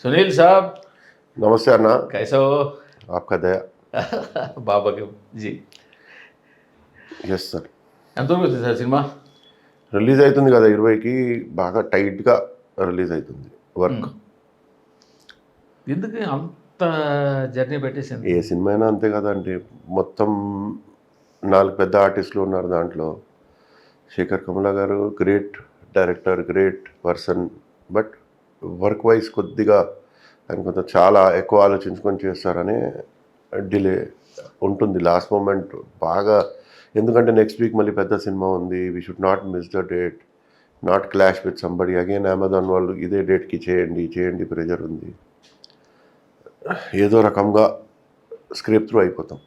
सुनील साहब नमस्ते अन्ना। कैसे हो? आपका दया। బాబా జీ ఎస్ సార్. ఎంతవరకు వచ్చింది సార్ సినిమా? రిలీజ్ అవుతుంది కదా 20కి, బాగా టైట్గా రిలీజ్ అవుతుంది వర్క్. ఎందుకు అంత జర్నీ పెట్టేసింది? ఏ సినిమా అయినా అంతే కదా అండి. మొత్తం 4 పెద్ద ఆర్టిస్టులు ఉన్నారు దాంట్లో. శేఖర్ కమల గారు great director, great person, but work wise కొద్దిగా ఆయన కొంచెం చాలా ఎక్కువ ఆలోచించుకొని చేస్తారని డిలే ఉంటుంది లాస్ట్ మూమెంట్ బాగా. ఎందుకంటే నెక్స్ట్ వీక్ మళ్ళీ పెద్ద సినిమా ఉంది. We should not miss the date, not clash with somebody. Again Amazon వాళ్ళు ఇదే డేట్కి చేయండి ప్రెజర్ ఉంది. ఏదో రకంగా స్క్రిప్ట్ త్రూ అయిపోతాం.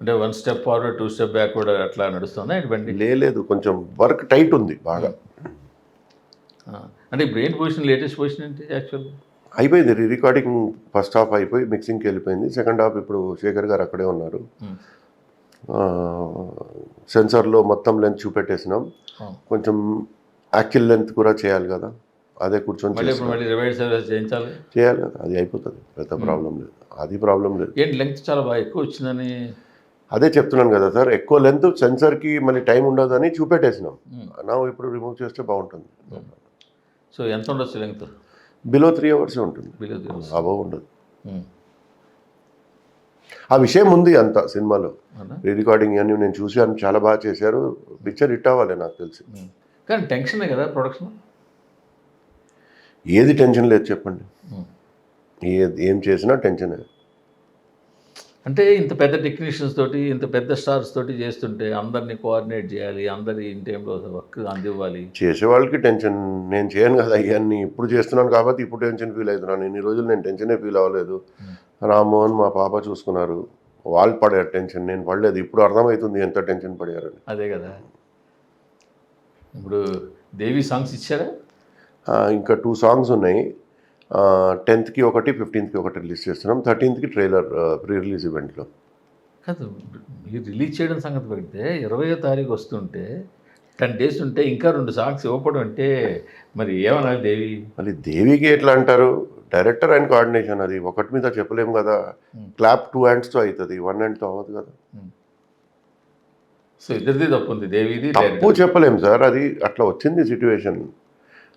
అంటే 1 స్టెప్ ఫార్వర్డ్ 2 స్టెప్ బ్యాక్వర్డ్ అట్లా నడుస్తుందా బండి? లేదు, కొంచెం వర్క్ టైట్ ఉంది బాగా. అంటే ఇప్పుడు ఏంటి పొజిషన్, లేటెస్ట్ పొజిషన్ ఏంటి యాక్చువల్? అయిపోయింది రికార్డింగ్. ఫస్ట్ హాఫ్ అయిపోయి మిక్సింగ్కి వెళ్ళిపోయింది. సెకండ్ హాఫ్ ఇప్పుడు శేఖర్ గారు అక్కడే ఉన్నారు. సెన్సార్లో మొత్తం లెంత్ చూపెట్టేసినాం. కొంచెం యాక్చువల్ లెంత్ కూడా చేయాలి కదా, అదే కూర్చొని చేయాలి కదా. అది అయిపోతుంది, పెద్ద ప్రాబ్లం లేదు. అది ప్రాబ్లం లేదు. ఏంటి లెంత్ చాలా బాగా ఎక్కువ వచ్చిందని అదే చెప్తున్నాను కదా సార్. ఎక్కువ లెంత్ సెన్సార్కి మళ్ళీ టైం ఉండదని చూపెట్టేసినాం. నా ఇప్పుడు రిమూవ్ చేస్తే బాగుంటుంది. సో ఎంత ఉండొచ్చు లెంత్? బిలో 3 hours ఉంటుంది, బిలో 3 hours అబవ్ ఉండదు. ఆ విషయం ఉంది అంత సినిమాలో. రీ రికార్డింగ్ అన్నీ నేను చూశాను, చాలా బాగా చేశారు. పిక్చర్ హిట్ అవ్వాలి నాకు తెలిసి. కానీ టెన్షనే కదా ప్రొడక్షన్? ఏది టెన్షన్ లేదు చెప్పండి. ఏం చేసినా టెన్షనే. అంటే ఇంత పెద్ద టెక్నీషియన్స్ తోటి, ఇంత పెద్ద స్టార్స్ తోటి చేస్తుంటే అందరినీ కోఆర్డినేట్ చేయాలి, అందరి ఇన్ టైంలో వర్క్ అందివ్వాలి. చేసేవాళ్ళకి టెన్షన్. నేను చేయను కదా ఇవన్నీ. ఇప్పుడు చేస్తున్నాను కాబట్టి ఇప్పుడు టెన్షన్ ఫీల్ అవుతున్నాను. ఇన్ని రోజులు నేను టెన్షనే ఫీల్ అవ్వలేదు. రామ్మోహన్ మా పాప చూసుకున్నారు, వాళ్ళు పడారు టెన్షన్, నేను పడలేదు. ఇప్పుడు అర్థమవుతుంది ఎంత టెన్షన్ పడారని. అదే కదా. ఇప్పుడు దేవి సాంగ్స్ ఇచ్చారా? ఇంకా 2 songs ఉన్నాయి. 10th ఒకటి, 15th ఒకటి రిలీజ్ చేస్తున్నాం. 13th ట్రైలర్ ప్రీ రిలీజ్ ఈవెంట్లో. కాదు, మీరు రిలీజ్ చేయడం సంగతి పెడితే 20వ తారీఖు వస్తుంటే 10 days ఉంటే ఇంకా 2 songs ఇవ్వడం అంటే మరి ఏమన్నా దేవి? మళ్ళీ దేవికి ఎట్లా అంటారు? Director and coordination. అది ఒకటి మీద చెప్పలేము కదా. క్లాప్ 2 handsతో అవుతుంది, 1 handతో అవ్వదు కదా. సో ఇద్దరిది తప్పు ఉంది, దేవిది తప్పు చెప్పలేము సార్. అది అట్లా వచ్చింది సిచ్యువేషన్.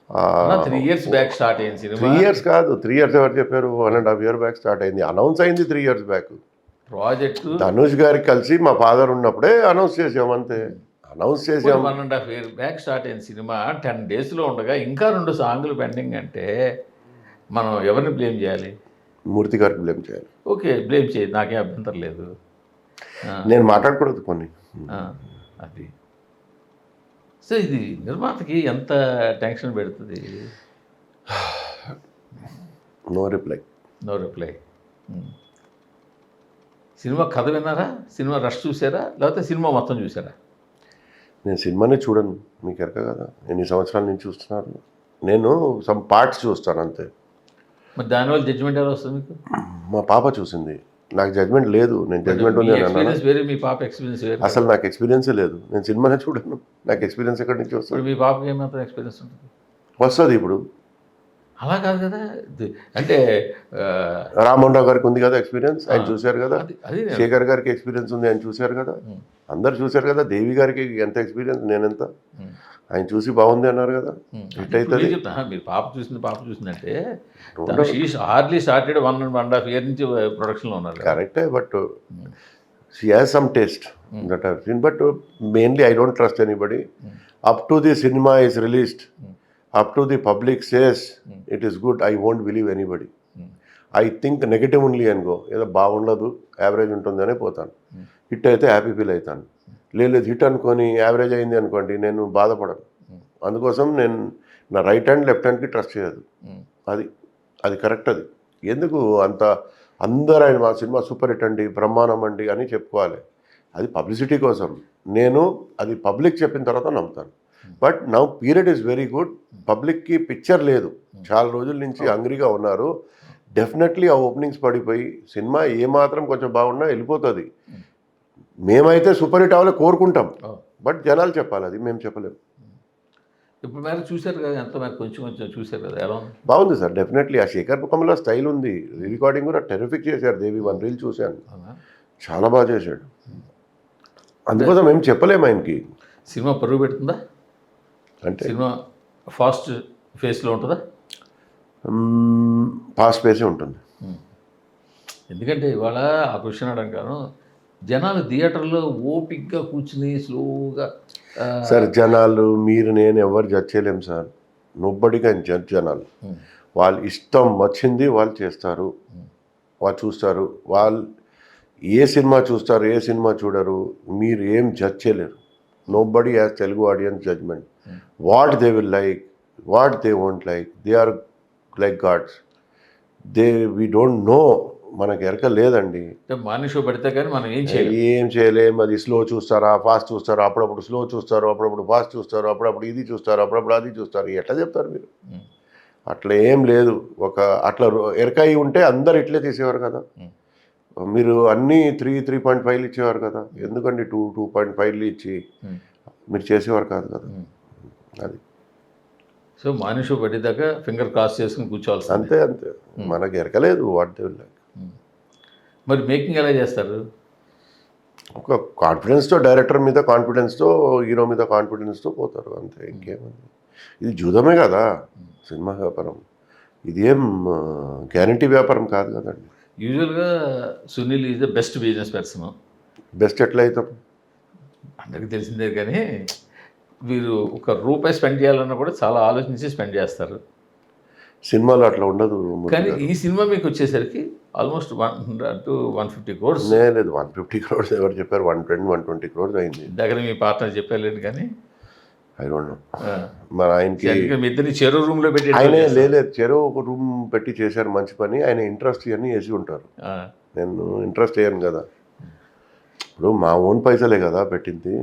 3 years బ్యాక్ స్టార్ట్ అయింది సినిమా. 3 years కాదు, 3 years ఎవరు చెప్పారు? 1.5 year బ్యాక్ స్టార్ట్ అయింది. అనౌన్స్ అయింది 3 years బ్యాక్. ప్రాజెక్ట్ ధనుష్ గారికి కలిసి మా ఫాదర్ ఉన్నప్పుడే అనౌన్స్ చేసాం అంతే. అనౌన్స్ చేసాం. 1.5 year బ్యాక్ స్టార్ట్ అయిన సినిమా 10 daysలో ఉండగా ఇంకా 2 songs పెండింగ్ అంటే మనం ఎవరిని బ్లేమ్ చేయాలి? మూర్తి గారికి బ్లేమ్ చేయాలి. ఓకే, బ్లేమ్ చేయి, నాకేం అభ్యంతరం లేదు. నేను మాట్లాడకూడదు కొన్ని. అది సో ఇది నిర్మాతకి ఎంత టెన్షన్ పెడుతుంది? No reply. సినిమా కథ విన్నారా? సినిమా రష్ చూసారా, లేకపోతే సినిమా మొత్తం చూసారా? నేను సినిమానే చూడను, మీకు ఎరక కదా. ఎన్ని సంవత్సరాల నుంచి చూస్తున్నారు. నేను సమ్ పార్ట్స్ చూస్తాను అంతే. మరి దానివల్ల జడ్జిమెంట్ ఎలా వస్తుంది మీకు? మా పాప చూసింది, నాకు జడ్జ్మెంట్ లేదు. నేను జడ్జ్మెంట్ ఉంది ఎక్స్పీరియన్స్ వేరే, మీ పాప ఎక్స్పీరియన్స్ వేరే. అసలు నాకు ఎక్స్పీరియన్సే లేదు. నేను సినిమానే చూడను, నాకు ఎక్స్పీరియన్స్ ఎక్కడి నుంచి వస్తుంది? మీ పాపకి ఏమాత్రం ఎక్స్పీరియన్స్ ఉంటుంది? వస్తుంది ఇప్పుడు. అలా కాదు కదా. అంటే రామ్మోహన్ రావు గారికి ఉంది కదా ఎక్స్పీరియన్స్, ఆయన చూశారు కదా. శేఖర్ గారికి ఎక్స్పీరియన్స్ ఉంది, ఆయన చూశారు కదా. అందరు చూశారు కదా. దేవి గారికి ఎంత ఎక్స్పీరియన్స్, నేనెంత. ఆయన చూసి బాగుంది అన్నారు కదా. హిట్ అవుతుంది. మీరు పాప చూసిందంటే హార్డ్లీ స్టార్టెడ్ 1.5 year నుంచి ప్రొడక్షన్లో ఉన్నారు. కరెక్టే, but she has some taste that I have seen. But mainly I don't trust anybody. Up to the cinema is released, up to the public says it is good, I won't believe anybody. I think negative only అని go. ఏదో బాగుండదు, average ఉంటుంది అనే పోతాను. Hit అయితే happy feel అవుతాను. లేదు hit అనుకొని యావరేజ్ అయింది అనుకోండి, నేను బాధపడను. అందుకోసం నేను నా రైట్ హ్యాండ్ లెఫ్ట్ హ్యాండ్కి ట్రస్ట్ చేయదు. అది కరెక్ట్. అది ఎందుకు అంత అందరూ ఆయన మా సినిమా సూపర్ హిట్ అండి, బ్రహ్మాండం అండి అని చెప్పుకోవాలి. అది పబ్లిసిటీ కోసం. నేను అది పబ్లిక్ చెప్పిన తర్వాత నమ్ముతాను. But now period is very good. పబ్లిక్కి పిక్చర్ లేదు, చాలా రోజుల నుంచి హంగ్రీగా ఉన్నారు. డెఫినెట్లీ ఆ ఓపెనింగ్స్ పడిపోయి సినిమా ఏమాత్రం కొంచెం బాగున్నా వెళ్ళిపోతుంది. మేమైతే సూపర్ హిట్ అవ్వాలి కోరుకుంటాం, బట్ జనాలు చెప్పాలి, అది మేము చెప్పలేము. ఇప్పుడు మేరకు చూశారు కదా, ఎంత మేరకు కొంచెం కొంచెం చూశారు కదా, ఎలా ఉంది? బాగుంది సార్, డెఫినెట్లీ ఆ శేఖర్ కమల స్టైల్ ఉంది, రికార్డింగ్ కూడా టెరిఫిక్ చేశారు. దేవి వన్ రీల్ చూశాను, అవునా? చాలా బాగా చేశాడు. అందుకోసం ఏం చెప్పలేము ఆయనకి. సినిమా పరుగు పెడుతుందా? అంటే సినిమా ఫాస్ట్ ఫేస్లో ఉంటుందా? ఫాస్ట్ పేసే ఉంటుంది. ఎందుకంటే ఇవాళ ఆ క్వశ్చన్ అడగడం కాను, జనాలు థియేటర్లో ఓపిక్గా కూర్చుని స్లోగా సార్ జనాలు, మీరు, నేను ఎవరు జడ్జ్ చేయలేము సార్. నోబడీ కెన్ జడ్జ్ జనాలు. వాళ్ళు ఇష్టం వచ్చింది వాళ్ళు చేస్తారు, వాళ్ళు చూస్తారు. వాళ్ళు ఏ సినిమా చూస్తారు, ఏ సినిమా చూడరు, మీరు ఏం జడ్జ్ చేయలేరు. Nobody has Telugu audience judgement. What they will like, what they won't like, they are like gods. We don't know, మనకు ఎరక లేదండి. మార్నింగ్ షో పెడితే కానీ మనం ఏం చేయలేం. ఏం చేయలేము. అది స్లో చూస్తారా, ఫాస్ట్ చూస్తారా, అప్పుడప్పుడు స్లో చూస్తారు, అప్పుడప్పుడు ఫాస్ట్ చూస్తారు, అప్పుడప్పుడు ఇది చూస్తారు, అప్పుడప్పుడు అది చూస్తారు. ఎట్లా చెప్తారు మీరు? అట్లా ఏం లేదు. అట్లా ఎరకాయి ఉంటే అందరు ఇట్లే తీసేవారు కదా. మీరు అన్నీ 3.5 ఇచ్చేవారు కదా. ఎందుకండి 2.5 ఇచ్చి మీరు చేసేవారు కాదు కదా. అది సో మార్నింగ్ షో పెట్టేదాకా ఫింగర్ క్రాస్ చేసుకుని కూర్చోవాల్సి అంతే అంతే. మనకు ఎరకలేదు వాట్ దే విల్ లైక్. మరి మేకింగ్ ఎలా చేస్తారు? ఒక కాన్ఫిడెన్స్తో, డైరెక్టర్ మీద కాన్ఫిడెన్స్తో, హీరో మీద కాన్ఫిడెన్స్తో పోతారు అంతే. ఇంకేముంది, ఇది జూదమే కదా సినిమా వ్యాపారం. ఇది ఏం గ్యారంటీ వ్యాపారం కాదు కదండి. యూజువల్గా Sunil is the best business person. Best ఎట్లా అవుతాం అందరికీ తెలిసిందే, కానీ వీరు ₹1 స్పెండ్ చేయాలన్నా కూడా చాలా ఆలోచించి స్పెండ్ చేస్తారు. సినిమాలో అట్లా ఉండదు. కానీ ఈ సినిమా మీకు వచ్చేసరికి ఆల్మోస్ట్ 100 to 150 crores. లేదు 150 crores ఎవరు చెప్పారు? 120 crores అయింది. దగ్గర మీ పార్ట్నర్ చెప్పారు కానీ ఐ డోంట్ నో. మరి ఆయనకి మీ ఇద్దరిని చెరో రూమ్లో పెట్టి ఆయనే లేదు, చెరో ఒక రూమ్ పెట్టి చేశారు మంచి పని. ఆయన ఇంట్రెస్ట్ ఇవన్నీ వేసి ఉంటారు. నేను ఇంట్రెస్ట్ వేయను కదా. ఇప్పుడు మా ఓన్ పైసలే కదా పెట్టింది.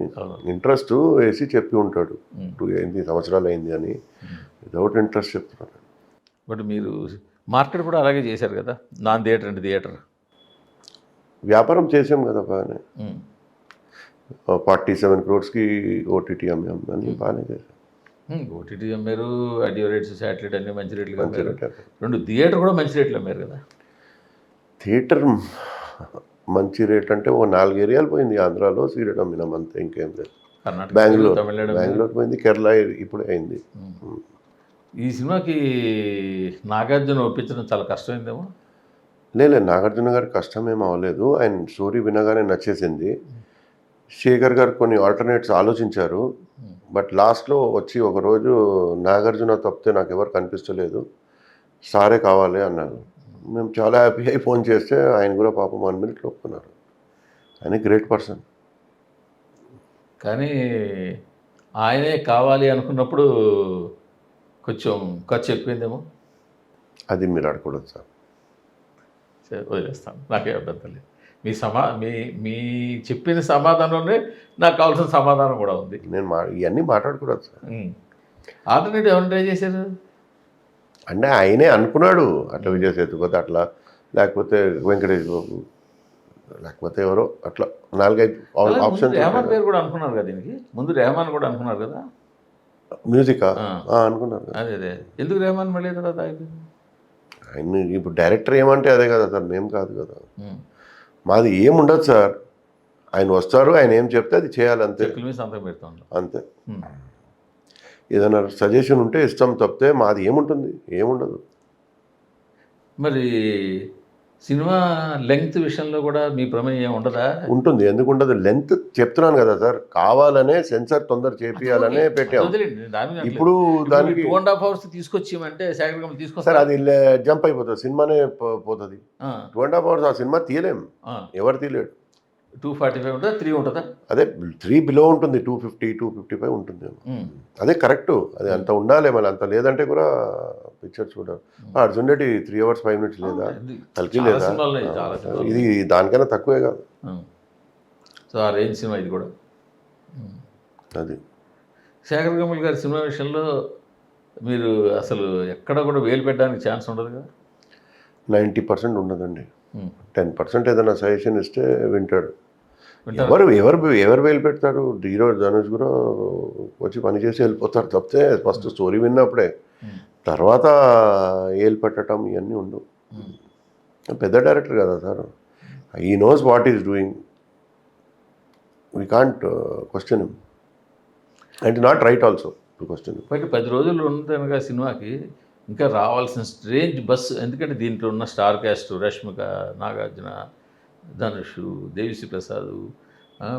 ఇంట్రెస్ట్ వేసి చెప్పి ఉంటాడు 2 సంవత్సరాలు అయింది అని. వితౌట్ ఇంట్రెస్ట్ చెప్తున్నాడు. బట్ మీరు మార్కెట్ కూడా అలాగే చేశారు కదా, నాన్ థియేటర్ అండ్ థియేటర్ వ్యాపారం చేసాం కదా బాగానే. 47 crores ఓటీటీ అమ్మాం అని బాగానే చేశాం. ఓటీటీ అమ్మారు, ఆడియో రేట్స్, శాటిలైట్ అన్నీ మంచి రేట్లు మంచి అమ్మారు. రేట్. 2 థియేటర్ కూడా మంచి రేట్లు అమ్మారు కదా. థియేటర్ మంచి రేట్ అంటే ఓ 4 ఏరియాలు పోయింది. ఆంధ్రాలో సీరియట్ అమ్మినాం అంతే, ఇంకేం లేదు. కర్ణాటక, బెంగళూరు, తమిళనాడు, బెంగళూరు పోయింది, కేరళ ఇప్పుడే అయింది. ఈ సినిమాకి నాగార్జున ఒప్పించడం చాలా కష్టమైందేమో. లేదు, నాగార్జున గారి కష్టమేం అవ్వలేదు. ఆయన స్టోరీ వినగానే నచ్చేసింది. శేఖర్ గారు కొన్ని ఆల్టర్నేట్స్ ఆలోచించారు. బట్ లాస్ట్లో వచ్చి ఒకరోజు నాగార్జున తప్పితే నాకు ఎవరు కనిపిస్తలేదు, సారే కావాలి అన్నారు. మేము చాలా హ్యాపీ అయి ఫోన్ చేస్తే ఆయన కూడా పాపం 1 minute ఒప్పుకున్నారు. ఆయన గ్రేట్ పర్సన్. కానీ ఆయనే కావాలి అనుకున్నప్పుడు కొంచెం ఖర్చు ఎక్కువైందేమో. అది మీరు అడగకూడదు సార్. సరే, వదిలేస్తాను, నాకే అభ్యంతరం లేదు. మీ చెప్పిన సమాధానంలోనే నాకు కావాల్సిన సమాధానం కూడా ఉంది. నేను ఇవన్నీ మాట్లాడకూడదు సార్. ఆల్టర్నేటివ్ ఎవరు ట్రై చేశారు? అంటే ఆయనే అనుకున్నాడు అట్లా విజయ్ సేతుపతి అట్లా, లేకపోతే వెంకటేష్ బాబు, లేకపోతే ఎవరో అట్లా 4-5 ఆప్షన్స్. రెహమాన్ పేరు కూడా అనుకున్నారు కదా దీనికి ముందు, రెహమాన్ కూడా అనుకున్నారు కదా. మ్యూజికా అనుకున్నారు. అదే ఎందుకు రెహమాన్ మళ్ళీ తర్వాత ఆయన ఇప్పుడు డైరెక్టర్ ఏమంటే అదే కదా సార్, మేము కాదు కదా. మాది ఏముండదు సార్. ఆయన వస్తారు, ఆయన ఏం చెప్తే అది చేయాలి అంతే. సంతకం పెడతా అంతే. ఏదైనా సజెషన్ ఉంటే ఇష్టం తప్పితే మాది ఏముంటుంది, ఏముండదు. మరి సినిమా లెంగ్త్ విషయంలో కూడా మీ ప్రమేయం ఉండదా? ఉంటుంది, ఎందుకు ఉండదు. లెంత్ చెప్తున్నాను కదా సార్, కావాలనే సెన్సార్ తొందర చేపియాలనే పెట్టాము. ఇప్పుడు దానికి 2.5 hours తీసుకొచ్చామంటే శాఖలు తీసుకొస్తారు సార్, అది జంప్ అయిపోతుంది, సినిమానే పోతుంది. 2.5 hours ఆ సినిమా తీయలేం, ఎవరు తీయలేడు. 245 ఉంటుందా, 3 ఉంటుందా? అదే 3 బిలో ఉంటుంది, 250, 255 ఉంటుంది. అదే కరెక్ట్, అది అంత ఉండాలి. మళ్ళీ అంత లేదంటే కూడా పిక్చర్ చూడాలి. అర్జున్ రెడ్డి 3 hours 5 minutes లేదా, కలిసి లేదా, ఇది దానికైనా తక్కువే కాదు. సో ఆ రేంజ్ సినిమా ఇది కూడా. అది శేఖర్ కమల్ గారి సినిమా విషయంలో మీరు అసలు ఎక్కడ కూడా వేలు పెట్టడానికి ఛాన్స్ ఉండదు కదా. 90% ఉండదండి. 10% ఏదైనా సజెషన్ ఇస్తే వింటాడు. ఎవరు వేలు పెడతారు? హీరో ధనుష్ కూడా వచ్చి పని చేసి వెళ్ళిపోతారు తప్పితే ఫస్ట్ స్టోరీ విన్నప్పుడే, తర్వాత ఏలు పెట్టడం ఇవన్నీ ఉండవు. పెద్ద డైరెక్టర్ కదా సార్, ఈ knows what is doing, we can't question him and not right also to question him. But 10 రోజులు ఉన్నదనగా సినిమాకి ఇంకా రావాల్సిన స్ట్రేంజ్ బస్, ఎందుకంటే దీంట్లో ఉన్న స్టార్ క్యాస్ట్ రష్మిక, నాగార్జున, ధనుష్, దేవిశ్రీ ప్రసాద్,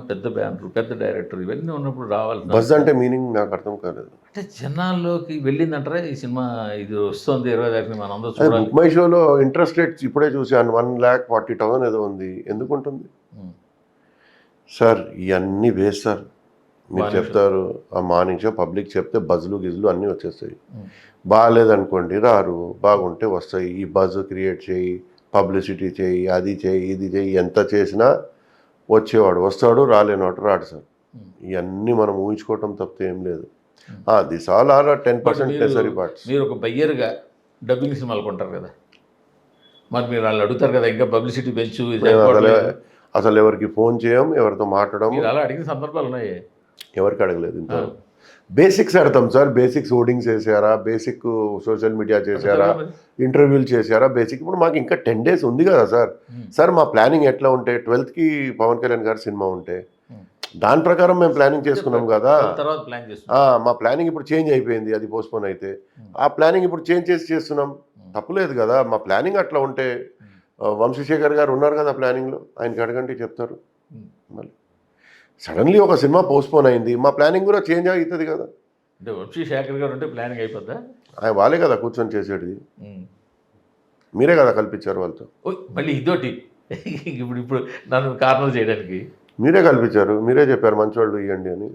పెద్ద బ్యానర్, పెద్ద డైరెక్టర్, ఇవన్నీ ఉన్నప్పుడు రావాలి. బస్ అంటే మీనింగ్ నాకు అర్థం కాలేదు. అంటే జనాల్లోకి వెళ్ళిందంటారా ఈ సినిమా? ఇది వస్తుంది 20 తారీఖున, మనం అందరూ చూడాలి. బుక్ మై షోలో ఇంట్రెస్ట్ రేట్స్ ఇప్పుడే చూశాను, 1,40,000 ఏదో ఉంది. ఎందుకు ఉంటుంది సార్? ఇవన్నీ వేస్ట్ సార్. మీరు చెప్తారు ఆ మార్నింగ్ షో, పబ్లిక్ చెప్తే బజ్లు గిజ్లు అన్నీ వచ్చేస్తాయి. బాగాలేదనుకోండి రారు, బాగుంటే వస్తాయి. ఈ బజ్ క్రియేట్ చేయి, పబ్లిసిటీ చేయి, అది చేయి, ఇది చేయి, ఎంత చేసినా వచ్చేవాడు వస్తాడు, రాలేనోడు రాడు సార్. ఇవన్నీ మనం ఊహించుకోవటం తప్పితే ఏం లేదు. This all are 10% necessary parts. మీరు ఒక బయ్యర్గా డబ్బింగ్ సినిమాలు కొంటారు కదా, మరి మీరు వాళ్ళు అడుగుతారు కదా ఇంకా పబ్లిసిటీ పెంచు, అసలు ఎవరికి ఫోన్ చేయం, ఎవరితో మాట్లాడడం. మీరు అలా అడిగిన సందర్భాలు ఉన్నాయి? ఎవరికి అడగలేదు. ఇంత బేసిక్స్ అడతాం సార్. బేసిక్స్ హోర్డింగ్స్ చేశారా, బేసిక్ సోషల్ మీడియా చేశారా, ఇంటర్వ్యూలు చేశారా, బేసిక్. ఇప్పుడు మాకు ఇంకా 10 days ఉంది కదా సార్. సార్ మా ప్లానింగ్ ఎట్లా ఉంటే 12th పవన్ కళ్యాణ్ గారి సినిమా ఉంటే దాని ప్రకారం మేము ప్లానింగ్ చేసుకున్నాం కదా. మా ప్లానింగ్ ఇప్పుడు చేంజ్ అయిపోయింది, అది పోస్ట్పోన్ అయితే. ఆ ప్లానింగ్ ఇప్పుడు చేంజ్ చేస్తున్నాం, తప్పులేదు కదా. మా ప్లానింగ్ అట్లా ఉంటే వంశీశేఖర్ గారు ఉన్నారు కదా ప్లానింగ్లో, ఆయనకి అడగండి చెప్తారు. మళ్ళీ సడన్లీ ఒక సినిమా పోస్ట్పోన్ అయింది, మా ప్లానింగ్ కూడా చేంజ్ అవుతుంది కదా. అంటే వంశీశేఖర్ గారు ఉంటే ప్లానింగ్ అయిపోద్దా? ఆయన వాళ్ళే కదా కూర్చొని చేసేది, మీరే కదా కల్పించారు వాళ్ళతో. మళ్ళీ ఇదోటి ఇప్పుడు నన్ను కారణం చేయడానికి మీరే కల్పించారు, మీరే చెప్పారు మంచివాళ్ళు ఇవ్వండి అని.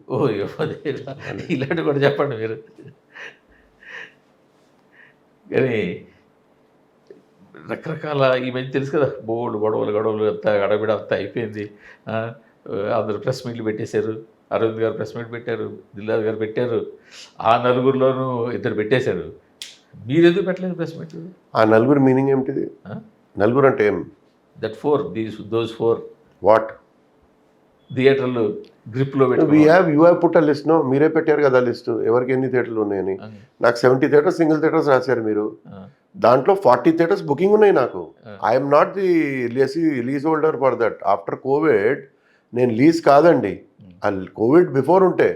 ఇలాంటి కూడా చెప్పండి మీరు. కానీ రకరకాల ఈ మధ్య తెలుసు కదా, బోర్డు గొడవలు అంతా గడబిడ అంతా అయిపోయింది. అందరు ప్రెస్ మీట్లు పెట్టేశారు. అరవింద్ గారు ప్రెస్ మీట్ పెట్టారు, దిల్రాజు గారు పెట్టారు, ఆ నలుగురిలోనూ 2 పెట్టేశారు. మీరు ఎందుకు పెట్టలేదు ప్రెస్ మీట్? ఆ నలుగురు మీనింగ్ ఏమిటిది? నలుగురు అంటే ఏం? That 4 those 4 what? థియేటర్లు గ్రిప్లో you have put a list. No, మీరే పెట్టారు కదా లిస్ట్ ఎవరికి ఎన్ని థియేటర్లు ఉన్నాయని. నాకు 70 థియేటర్స్ సింగిల్ థియేటర్స్ రాశారు మీరు, దాంట్లో 40 థియేటర్స్ బుకింగ్ ఉన్నాయి నాకు. I'm not the lease holder for that. After Covid నేను లీజ్ కాదండి, ఆ కోవిడ్ బిఫోర్ ఉంటే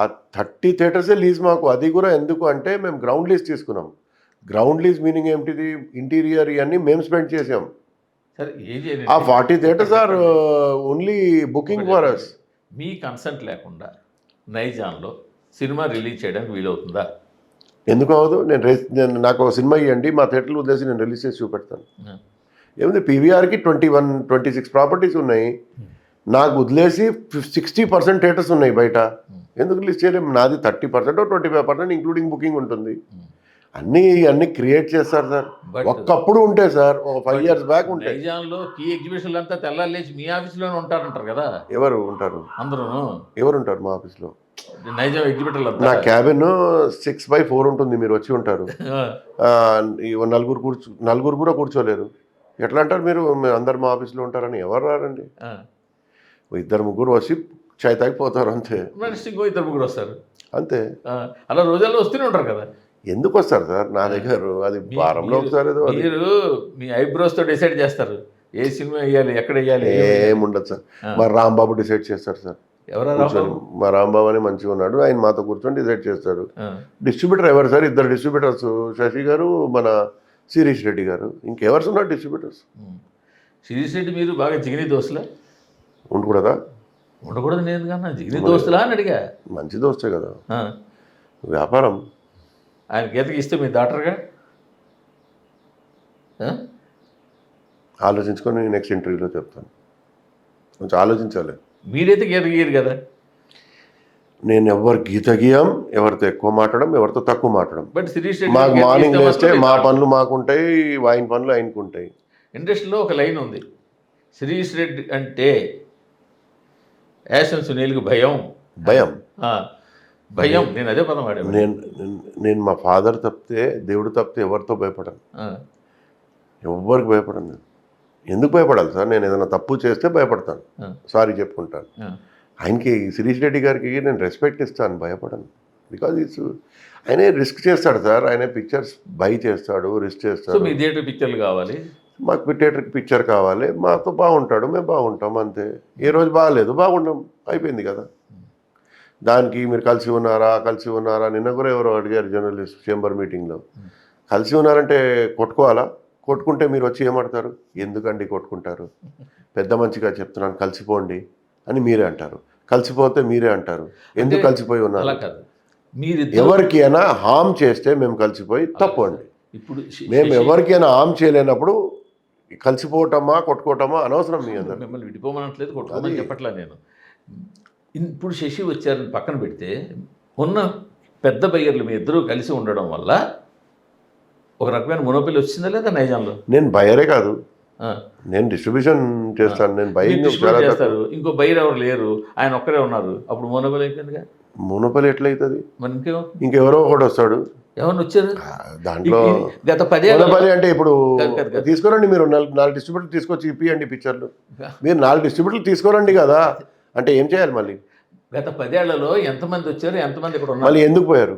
ఆ 30 థియేటర్సే లీజ్ మాకు. అది కూడా ఎందుకు అంటే మేము గ్రౌండ్ లీజ్ తీసుకున్నాం. గ్రౌండ్ లీజ్ మీనింగ్ ఏమిటిది? ఇంటీరియర్ ఇవన్నీ మేము స్పెండ్ చేసాం. ఆ 40 theatres are only booking for us. మీ కన్సెంట్ లేకుండా నైజాంలో సినిమా రిలీజ్ చేయడానికి వీలవుతుందా? ఎందుకు అవ్వదు? నేను నాకు ఒక సినిమా ఇవ్వండి, మా థియేటర్లు వదిలేసి నేను రిలీజ్ చేసి చూపెడతాను. ఏముంది, పీవీఆర్కి 26 ప్రాపర్టీస్ ఉన్నాయి, నాకు వదిలేసి 60% థియేటర్స్ ఉన్నాయి బయట. ఎందుకు రిలీజ్ చేయలేము? నాది 30% 25% ఇంక్లూడింగ్ బుకింగ్ ఉంటుంది. అన్నీ క్రియేట్ చేస్తారు సార్. ఒక్కప్పుడు ఉంటే సార్, ఒక 5 years బ్యాక్ ఉంటే. నైజాంలో కీ ఎగ్జిబిషన్లు అంతా తెల్లారి లేచి మీ ఆఫీస్లోనే ఉంటారంటారు కదా. ఎవరు ఉంటారు? ఎవరు ఉంటారు మా ఆఫీస్లో? నైజాం ఎగ్జిబిటర్లు. నా క్యాబిన్ 6/4 ఉంటుంది, మీరు వచ్చి ఉంటారు. నలుగురు కూడా కూర్చోలేరు. ఎట్లా అంటారు మీరు అందరు మా ఆఫీస్లో ఉంటారని? ఎవరు రారండి, 2-3 వచ్చి చాయ్ తాగిపోతారు అంతే. ఇంకో 2-3 వస్తారు అంతే. అలా రోజుల్లో వస్తూనే ఉంటారు కదా. ఎందుకు వస్తారు సార్ నా దగ్గర? అది వారంలో ఒకసారి. మీరు మీ ఐబ్రోస్తో డిసైడ్ చేస్తారు ఏ సినిమా వేయాలి, ఎక్కడ వేయాలి? ఏముండదు సార్, మా రాంబాబు డిసైడ్ చేస్తారు సార్. మా రాంబాబు అని మంచిగా ఉన్నాడు, ఆయన మాతో కూర్చొని డిసైడ్ చేస్తాడు. డిస్ట్రిబ్యూటర్ ఎవరు సార్? 2 డిస్ట్రిబ్యూటర్స్, శశి గారు, మన శిరీష్ రెడ్డి గారు. ఇంకెవరు ఉన్నారు డిస్ట్రిబ్యూటర్స్? శిరీష్ రెడ్డి మీరు బాగా జిగిని దోస్తులా? ఉండకూడదా? ఉండకూడదు నేను కన్నా జిగిని దోస్తులా అని అడిగా. మంచి దోస్తే కదా, వ్యాపారం. ఆయన గీతకి ఇస్తే మీ డాక్టర్గా ఆలోచించుకొని నెక్స్ట్ ఇంటర్వ్యూలో చెప్తాను. కొంచెం ఆలోచించాలి. మీరైతే గీత గీయరు కదా. నేను ఎవరు గీత గీయం, ఎవరితో ఎక్కువ మాట్లాడడం, ఎవరితో తక్కువ మాట్లాడడం. బట్ శిరీష్ మాకు మార్నింగ్ లేస్తే మా పనులు మాకుంటాయి, ఆయన పనులు ఆయనకు ఉంటాయి. ఇండస్ట్రీలో ఒక లైన్ ఉంది, శిరీష్ రెడ్డి అంటే యాషన్ సునీల్కి భయం. నేను అదే పదం వాడాను. నేను మా ఫాదర్ తప్పితే, దేవుడు తప్పితే ఎవరితో భయపడను, ఎవరికి భయపడను. నేను ఎందుకు భయపడాలి సార్? నేను ఏదైనా తప్పు చేస్తే భయపడతాను, ఆ, సారీ చెప్పుకుంటాను. ఆ. ఆయనకి శిరీష్ రెడ్డి గారికి నేను రెస్పెక్ట్ ఇస్తాను, భయపడను. బికాజ్ ఇట్స్ ఆయనే రిస్క్ చేస్తాడు సార్. ఆయన పిక్చర్స్ బై చేస్తాడు, రిస్క్ సో చేస్తాడు. మీ థియేటర్ పిక్చర్లు కావాలి. మాకు థియేటర్కి పిక్చర్ కావాలి, మాతో బాగుంటాడు, మేము బాగుంటాం, అంతే. ఏ రోజు బాగాలేదు, బాగుంటాం, అయిపోయింది కదా. దానికి మీరు కలిసి ఉన్నారా నిన్న కూడా ఎవరో అడిగారు జర్నలిస్ట్ చేంబర్ మీటింగ్లో. కలిసి ఉన్నారంటే కొట్టుకోవాలా? కొట్టుకుంటే మీరు వచ్చి ఏమంటారు? ఎందుకండి కొట్టుకుంటారు? పెద్ద మంచిగా చెప్తున్నాను కలిసిపోండి అని మీరే అంటారు. కలిసిపోతే మీరే అంటారు ఎందుకు కలిసిపోయి అలా ఉన్నారు? కాదు, మీరు ఎవరికైనా హామ్ చేస్తే మేము కలిసిపోయి తప్పు అండి. ఇప్పుడు మేము ఎవరికైనా హామ్ చేయలేనప్పుడు కలిసిపోవటమా కొట్టుకోవటమా అనవసరం. మీ అందరు మిమ్మల్ని విడిపోమనట్లేదు, కొట్టుకోమని చెప్పట్లా నేను. ఇప్పుడు శశి వచ్చారని పక్కన పెడితే ఉన్న పెద్ద బయ్యర్లు మీ ఇద్దరూ కలిసి ఉండడం వల్ల ఒక రకమైన మునోపిల్లి వచ్చిందా లేదా నైజాంలో? నేను బయరే కాదు, ఆ. నేను డిస్ట్రిబ్యూషన్ చేస్తాను. నేను మీరు బయింగ్ distribute చాలా చేస్తారు, ఇంకో బయ్యర్ ఎవరు లేరు, ఆయన ఒక్కరే ఉన్నారు, అప్పుడు మునోపిల్లి అయిపోయిందిగా. మునపలి ఎట్లయితుంది? మరి ఇంకేమో ఇంకెవరో ఒకటి వస్తాడు ఎవరిని వచ్చారు దాంట్లో. గత 10 ఏళ్ళ మునపలి అంటే ఇప్పుడు కాదు. తీసుకోరండి, మీరు నాలుగు డిస్ట్రిబ్యూటర్లు తీసుకొచ్చి ఇప్పియండి పిక్చర్లు. మీరు 4 డిస్ట్రిబ్యూటర్లు తీసుకోరండి కదా, అంటే ఏం చేయాలి మళ్ళీ? గత 10 ఏళ్లలో ఎంతమంది వచ్చారు, ఎంతమంది ఇక్కడ ఉన్నారు? మళ్ళీ ఎందుకు పోయారు?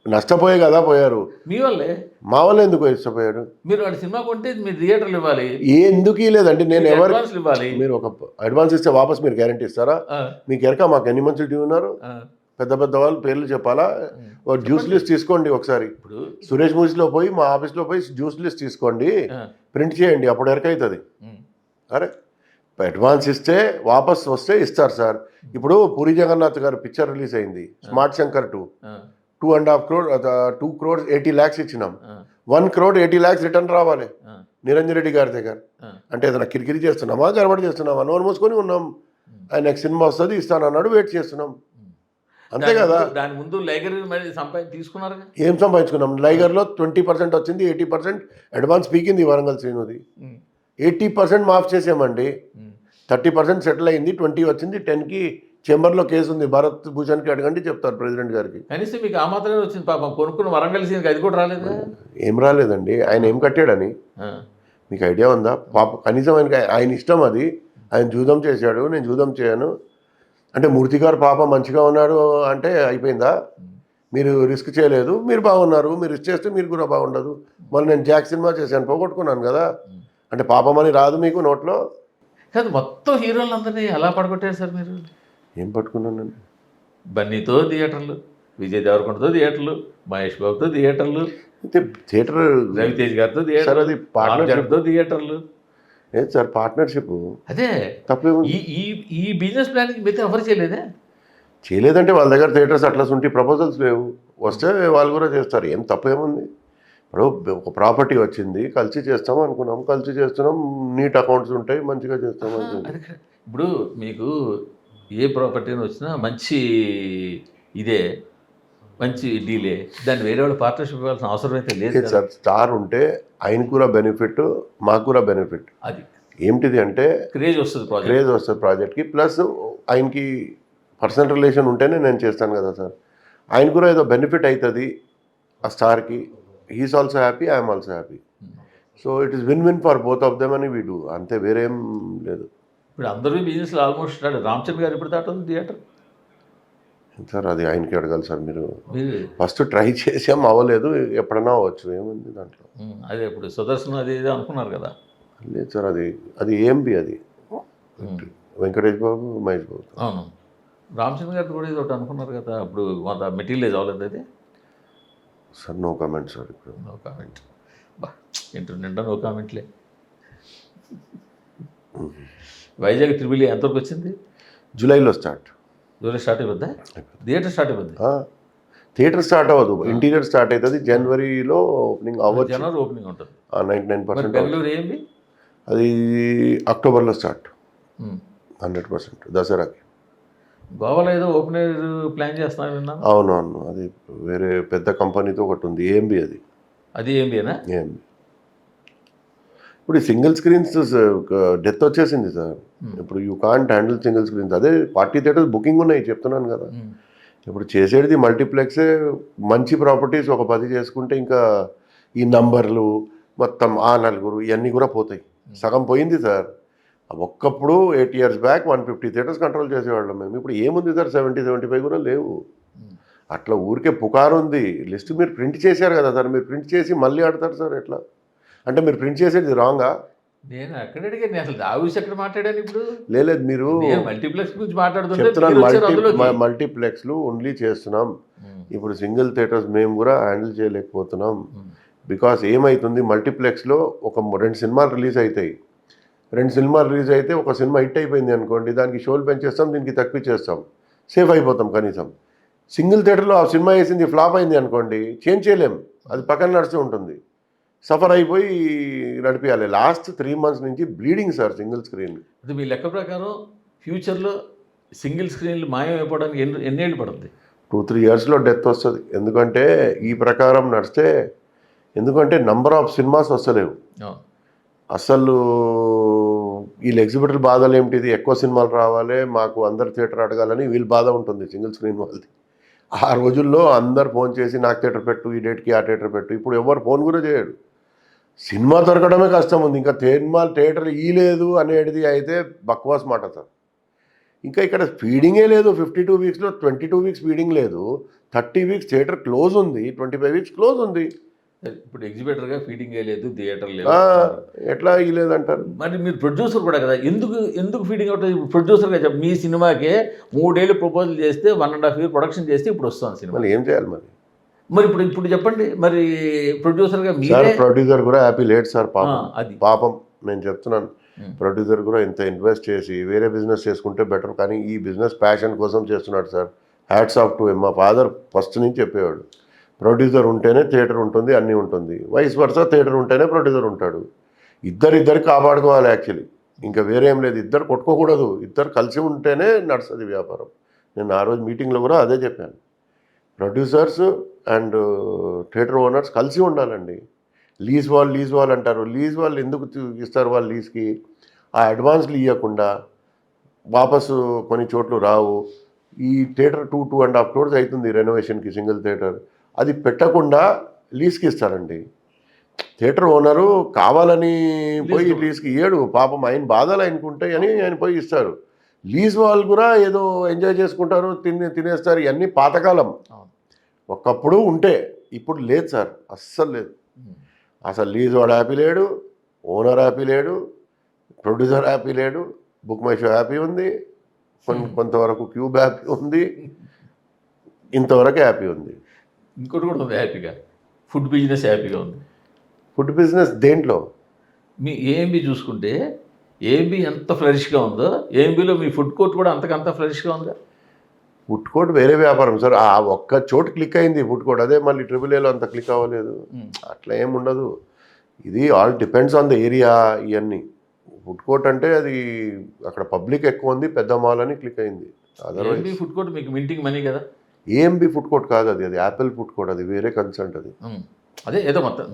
నష్టపోయే కదా పోయారు. మీ వల్లే. మా వల్ల ఎందుకు నష్టపోయారు? మీరు వాడి సినిమా కొంటే మీరు థియేటర్లు ఇవ్వాలి, ఎందుకు లేదండి. నేను ఎవరు అడ్వాన్స్లు ఇవ్వాలి. మీరు ఒక అడ్వాన్స్ ఇస్తే వాపస్ మీరు గ్యారంటీ ఇస్తారా? ఆ, మీకు ఎరక మాకు ఎన్ని మంత్స్ డ్యూ ఉన్నారు? ఆ. పెద్ద పెద్ద వాళ్ళు పేర్లు చెప్పాలా? ఒక జ్యూస్ లిస్ట్ తీసుకోండి ఒకసారి. ఇప్పుడు సురేష్ మూవీస్లో పోయి మా ఆఫీస్లో పోయి జ్యూస్ లిస్ట్ తీసుకోండి, ఆ, ప్రింట్ చేయండి, అప్పుడు ఎరక అవుతుంది. ఉమ్, అరే అడ్వాన్స్ ఇస్తే వాపస్ వస్తే ఇస్తారు సార్. ఇప్పుడు పూరి జగన్నాథ్ గారు పిక్చర్ రిలీజ్ అయింది, స్మార్ట్ శంకర్ 2, ఆ, 2.5 crore 2 crores 80 lakhs ఇచ్చినాం. ఆ, 1 crore 80 lakhs రిటర్న్ రావాలి ఆ, నిరంజన్ రెడ్డి గారి దగ్గర. ఆ. అంటే ఏదైనా కిరికిరి చేస్తున్నామా, గడబడి చేస్తున్నామా? నోరు మూసుకొని ఉన్నాం. ఆయన నెక్స్ట్ సినిమా వస్తుంది ఇస్తానన్నాడు, వెయిట్ చేస్తున్నాం, అంతే కదా. దాని ముందు లైగర్ మరి తీసుకున్నారు. ఏం సంపాదించుకున్నాం? లైగర్లో 20% వచ్చింది, 80% అడ్వాన్స్ పీకింది వరంగల్ శ్రీనుది. 80% మాఫ్ చేసామండి, 30% సెటిల్ అయింది, 20 వచ్చింది. 10కి చేంబర్లో కేసు ఉంది, భారత్ భూషణ్కి అడగండి చెప్తారు ప్రెసిడెంట్ గారికి. కనీసం మీకు ఆ మాత్రమే వచ్చింది పాపం, కొనుక్కున్న వరంగల్ సీన్కి అది కూడా రాలేదు. ఏం రాలేదండి, ఆయన ఏం కట్టాడని మీకు ఐడియా ఉందా? పాప కనీసం ఆయన ఇష్టం అది. ఆయన జూదం చేశాడు, నేను జూదం చేయను అంటే మూర్తి గారు పాప మంచిగా ఉన్నాడు అంటే అయిపోయిందా? మీరు రిస్క్ చేయలేదు, మీరు బాగున్నారు, మీరు రిస్క్ చేస్తే మీరు కూడా బాగుండదు. మళ్ళీ నేను జాక్ సినిమా చేశాను, పోగొట్టుకున్నాను కదా, అంటే పాపం అని రాదు మీకు నోట్లో? కాదు, మొత్తం హీరోలందరినీ ఎలా పడగొట్టారు సార్ మీరు? ఏం పట్టుకున్నానండి? బన్నీతో థియేటర్లు, విజయ్ దేవరకొండతో థియేటర్లు, మహేష్ బాబుతో థియేటర్లు, అయితే థియేటర్ రవితేజ్ గారితో సార్ థియేటర్లు, అది పార్ట్నర్షిప్ థియేటర్లు. లేదు సార్, పార్ట్నర్షిప్ అదే తప్పేముంది? ఈ బిజినెస్ ప్లానింగ్ మిగతా ఎవరు చేయలేదే? చేయలేదంటే వాళ్ళ దగ్గర థియేటర్స్ అట్లా ఉంటే ప్రపోజల్స్ లేవు, వస్తే వాళ్ళు కూడా చేస్తారు, ఏం తప్పేముంది? ఇప్పుడు ఒక ప్రాపర్టీ వచ్చింది, కలిసి చేస్తాం అనుకున్నాం, కలిసి చేస్తున్నాం, నీట్ అకౌంట్స్ ఉంటాయి, మంచిగా చేస్తాం అనుకున్నాం. అది ఇప్పుడు మీకు ఏ ప్రాపర్టీ వచ్చినా మంచి ఇదే మంచి డీలే, దాన్ని వేరే వాళ్ళు పార్ట్నర్షిప్ ఇవ్వాల్సిన అవసరం అయితే లేదు కదా. సార్ స్టార్ ఉంటే ఆయన కూడా బెనిఫిట్, మాకు కూడా బెనిఫిట్. అది ఏమిటిది అంటే క్రేజ్ వస్తుంది ప్రాజెక్ట్. క్రేజ్ వస్తుంది ప్రాజెక్ట్కి, ప్లస్ ఆయనకి పర్సనల్ రిలేషన్ ఉంటేనే నేను చేస్తాను కదా సార్. ఆయన కూడా ఏదో బెనిఫిట్ అవుతుంది ఆ స్టార్కి. He's also happy, I'm also happy. So it is win win for both of them అని వీ డూ, అంతే, వేరేం లేదు. ఇప్పుడు అందరూ బిజినెస్లో ఆల్మోస్ట్ స్టార్ట్. రామచంద్ర గారు ఇప్పుడు దాటుంది థియేటర్ సార్, అది ఆయనకి అడగాలి సార్. మీరు మీరు. ఫస్ట్ ట్రై చేసాం, అవ్వలేదు, ఎప్పుడైనా అవ్వచ్చు, ఏముంది దాంట్లో. అదే ఇప్పుడు సుదర్శన్ అది ఇది అనుకున్నారు కదా. లేదు సార్, అది ఏంబి, అది వెంకటేష్ బాబు, మహేష్ బాబు. అవును, రామచంద్ర గారు కూడా ఇది ఒకటి అనుకున్నారు కదా, అప్పుడు కొంత మెటీరియల్ అవ్వలేదు అది. సార్ నో కామెంట్ సార్, ఇప్పుడు నో కామెంట్. బా, ఇంటర్ నిండా నో కామెంట్లే. వైజాగ్ త్రిబుల్ ఎంతవరకు వచ్చింది? జూలైలో స్టార్ట్. జూలై స్టార్ట్ అయిపోద్దా? థియేటర్ స్టార్ట్ అయిపోద్ది. థియేటర్ స్టార్ట్ అవ్వదు, ఇంటీరియర్ స్టార్ట్ అవుతుంది జనవరిలో, ఓపెనింగ్ అవ్వచ్చు, జనవరి ఓపెనింగ్ ఉంటుంది. 99%. బెంగళూరు ఏంటి? అది అక్టోబర్లో స్టార్ట్, 100% దసరాకి. గోవాలో ఏదో ఓపెనర్ ప్లాన్ చేస్తున్నారు విన్నాను. అవునవును, అది వేరే పెద్ద కంపెనీతో ఒకటి ఉంది, ఏంబి అది. అది ఏంబినా? ఏంబి. ఇప్పుడు ఈ సింగిల్ స్క్రీన్స్ డెత్ వచ్చేసింది సార్. ఇప్పుడు you can't handle single screens. అదే 40 థియేటర్స్ బుకింగ్ ఉన్నాయి చెప్తున్నాను కదా. ఇప్పుడు చేసేది మల్టీప్లెక్సే. మంచి ప్రాపర్టీస్ ఒక 10 చేసుకుంటే ఇంకా ఈ నంబర్లు మొత్తం ఆ నలుగురు ఇవన్నీ కూడా పోతాయి. సగం పోయింది సార్. ఒక్కప్పుడు 8 years బ్యాక్ 150 థియేటర్స్ కంట్రోల్ చేసేవాళ్ళం మేము. ఇప్పుడు ఏముంది సార్, 70-75 కూడా లేవు. అట్లా ఊరికే పుకారు ఉంది. లిస్ట్ మీరు ప్రింట్ చేశారు కదా సార్, మీరు ప్రింట్ చేసి మళ్ళీ ఆడతారు సార్ ఎట్లా? అంటే మీరు ప్రింట్ చేసేది రాంగా? నేను అక్కడ అడిగాను, అసలు ఆ విషయం ఎక్కడ మాట్లాడాను ఇప్పుడు? లేదు, మీరు మల్టీప్లెక్స్ గురించి మాట్లాడుతుంటే చెప్తున్నాను. మీరు వచ్చారు అందులోకి. మల్టీప్లెక్స్లు ఓన్లీ చేస్తున్నాం. ఇప్పుడు సింగిల్ థియేటర్స్ మేము కూడా హ్యాండిల్ చేయలేకపోతున్నాం. బికాస్ ఏమవుతుంది, మల్టీప్లెక్స్లో ఒక 2 సినిమాలు రిలీజ్ అవుతాయి. 2 సినిమాలు రిలీజ్ అయితే ఒక సినిమా హిట్ అయిపోయింది అనుకోండి, దానికి షోలు పెంచేస్తాం, దీనికి తక్కువ సేఫ్ అయిపోతాం కనీసం. సింగిల్ థియేటర్లో ఆ సినిమా వేసింది ఫ్లాప్ అయింది అనుకోండి, చేంజ్ చేయలేం, అది పక్కన నడుస్తూ ఉంటుంది. సఫర్ అయిపోయి నడిపించాలి. లాస్ట్ 3 months నుంచి బ్లీడింగ్ సార్ సింగిల్ స్క్రీన్. అది మీ లెక్క ప్రకారం ఫ్యూచర్లో సింగిల్ స్క్రీన్లు మాయం అయిపోవడానికి ఎన్నేళ్ళు పడుతుంది? 2-3 yearsలో డెత్ వస్తుంది. ఎందుకంటే ఈ ప్రకారం నడిస్తే, ఎందుకంటే నంబర్ ఆఫ్ సినిమాస్ వస్తలేవు అసలు. వీళ్ళు ఎగ్జిబిటర్ బాధలు ఏమిటిది, ఎక్కువ సినిమాలు రావాలి, మాకు అందరు థియేటర్ అడగాలని వీళ్ళ బాధ ఉంటుంది సింగిల్ స్క్రీన్ వాళ్ళది. ఆ రోజుల్లో అందరు ఫోన్ చేసి నాకు థియేటర్ పెట్టు, ఈ డేట్కి ఆ థియేటర్ పెట్టు. ఇప్పుడు ఎవరు ఫోన్ కూడా చేయడు. సినిమా దొరకడమే కష్టం ఉంది, ఇంకా థియేటర్ లేదు అనేది అయితే బక్వాస్ మాట సార్. ఇంకా ఇక్కడ ఫీడింగే లేదు. 52 weeksలో 22 weeks ఫీడింగ్ లేదు, 30 weeks థియేటర్ క్లోజ్ ఉంది, 25 weeks క్లోజ్ ఉంది. ఇప్పుడు ఎగ్జిబిటర్గా ఫీడింగ్ లేదు, థియేటర్ లేదు, ఎట్లా ఇలేదంటారు? మరి మీరు ప్రొడ్యూసర్ కూడా కదా, ఎందుకు ఫీడింగ్ అవుతుంది? ప్రొడ్యూసర్గా చెప్పి మీ సినిమాకే 3 ఏళ్ళు ప్రపోజల్ చేస్తే 1.5 year ప్రొడక్షన్ చేస్తే ఇప్పుడు వస్తుంది సినిమా. మళ్ళీ ఏం చేయాలి మరి? మరి ఇప్పుడు చెప్పండి, మరి ప్రొడ్యూసర్గా సార్ మీరే. ప్రొడ్యూసర్ కూడా హ్యాపీ లేట్ సార్, అది పాపం నేను చెప్తున్నాను. ప్రొడ్యూసర్ కూడా ఇంత ఇన్వెస్ట్ చేసి వేరే బిజినెస్ చేసుకుంటే బెటర్, కానీ ఈ బిజినెస్ ప్యాషన్ కోసం చేస్తున్నాడు సార్. హ్యాట్స్ ఆఫ్ టు మా ఫాదర్ ఫస్ట్ నుంచి చెప్పేవాడు, ప్రొడ్యూసర్ ఉంటేనే థియేటర్ ఉంటుంది, అన్నీ ఉంటుంది, వైస్ వర్సా థియేటర్ ఉంటేనే ప్రొడ్యూసర్ ఉంటాడు. ఇద్దరికి కాపాడుకోవాలి యాక్చువల్లీ, ఇంకా వేరే ఏం లేదు. ఇద్దరు కొట్టుకోకూడదు, ఇద్దరు కలిసి ఉంటేనే నడుస్తుంది వ్యాపారం. నేను ఆ రోజు మీటింగ్లో కూడా అదే చెప్పాను. ప్రొడ్యూసర్స్ అండ్ థియేటర్ ఓనర్స్ కలిసి ఉండాలండి. లీజ్ వాళ్ళు అంటారు. లీజ్ వాళ్ళు ఎందుకు ఇస్తారు? వాళ్ళు లీజ్కి ఆ అడ్వాన్స్లు ఇవ్వకుండా వాపసు కొన్ని చోట్ల రావు. ఈ థియేటర్ 2.5 crores అవుతుంది రెనోవేషన్కి సింగిల్ థియేటర్, అది పెట్టకుండా లీజ్కి ఇస్తారండి. థియేటర్ ఓనరు కావాలని పోయి లీజ్కి ఇయ్యడు, పాపం ఆయన బాధలు ఆయనకుంటాయి అని ఆయన పోయి ఇస్తారు. లీజ్ వాళ్ళు కూడా ఏదో ఎంజాయ్ చేసుకుంటారు, తినేస్తారు. ఇవన్నీ పాతకాలం. ఒకప్పుడు ఉంటే ఇప్పుడు లేదు సార్, అస్సలు లేదు. అసలు లీజ్ వాడు హ్యాపీ లేడు, ఓనర్ హ్యాపీ లేడు, ప్రొడ్యూసర్ హ్యాపీ లేడు. బుక్ మై షో హ్యాపీ ఉంది, కొంతవరకు క్యూబ్ హ్యాపీ ఉంది, ఇంతవరకు హ్యాపీ ఉంది. ఇంకోటి కూడా ఉంది హ్యాపీగా, ఫుడ్ బిజినెస్ హ్యాపీగా ఉంది. ఫుడ్ బిజినెస్ దేంట్లో? మీ ఏఎంబి చూసుకుంటే ఏఎంబి ఎంత ఫ్లరిష్గా ఉందో, ఏఎంబిలో మీ ఫుడ్ కోర్ట్ కూడా అంతకంత ఫ్లరిష్గా ఉందా? ఫుడ్ కోర్ట్ వేరే వ్యాపారం సార్, ఆ ఒక్క చోటు క్లిక్ అయింది ఫుడ్ కోర్ట్, అదే మళ్ళీ AAAలో అంత క్లిక్ అవ్వలేదు. అట్లా ఏమి ఉండదు. ఇది all depends on the area. ఇవన్నీ ఫుడ్ కోర్ట్ అంటే అది అక్కడ పబ్లిక్ ఎక్కువ ఉంది, పెద్ద మాల్ అని క్లిక్ అయింది. అదర్వైజ్ ఫుడ్ కోర్ట్ మీకు మింటింగ్ మనీ కదా. ఏఎంబి ఫుడ్ కోర్ట్ కాదు, అది యాపిల్ ఫుడ్ కోర్ట్, అది వేరే కన్సర్ట్. అది అదే ఏదో మొత్తం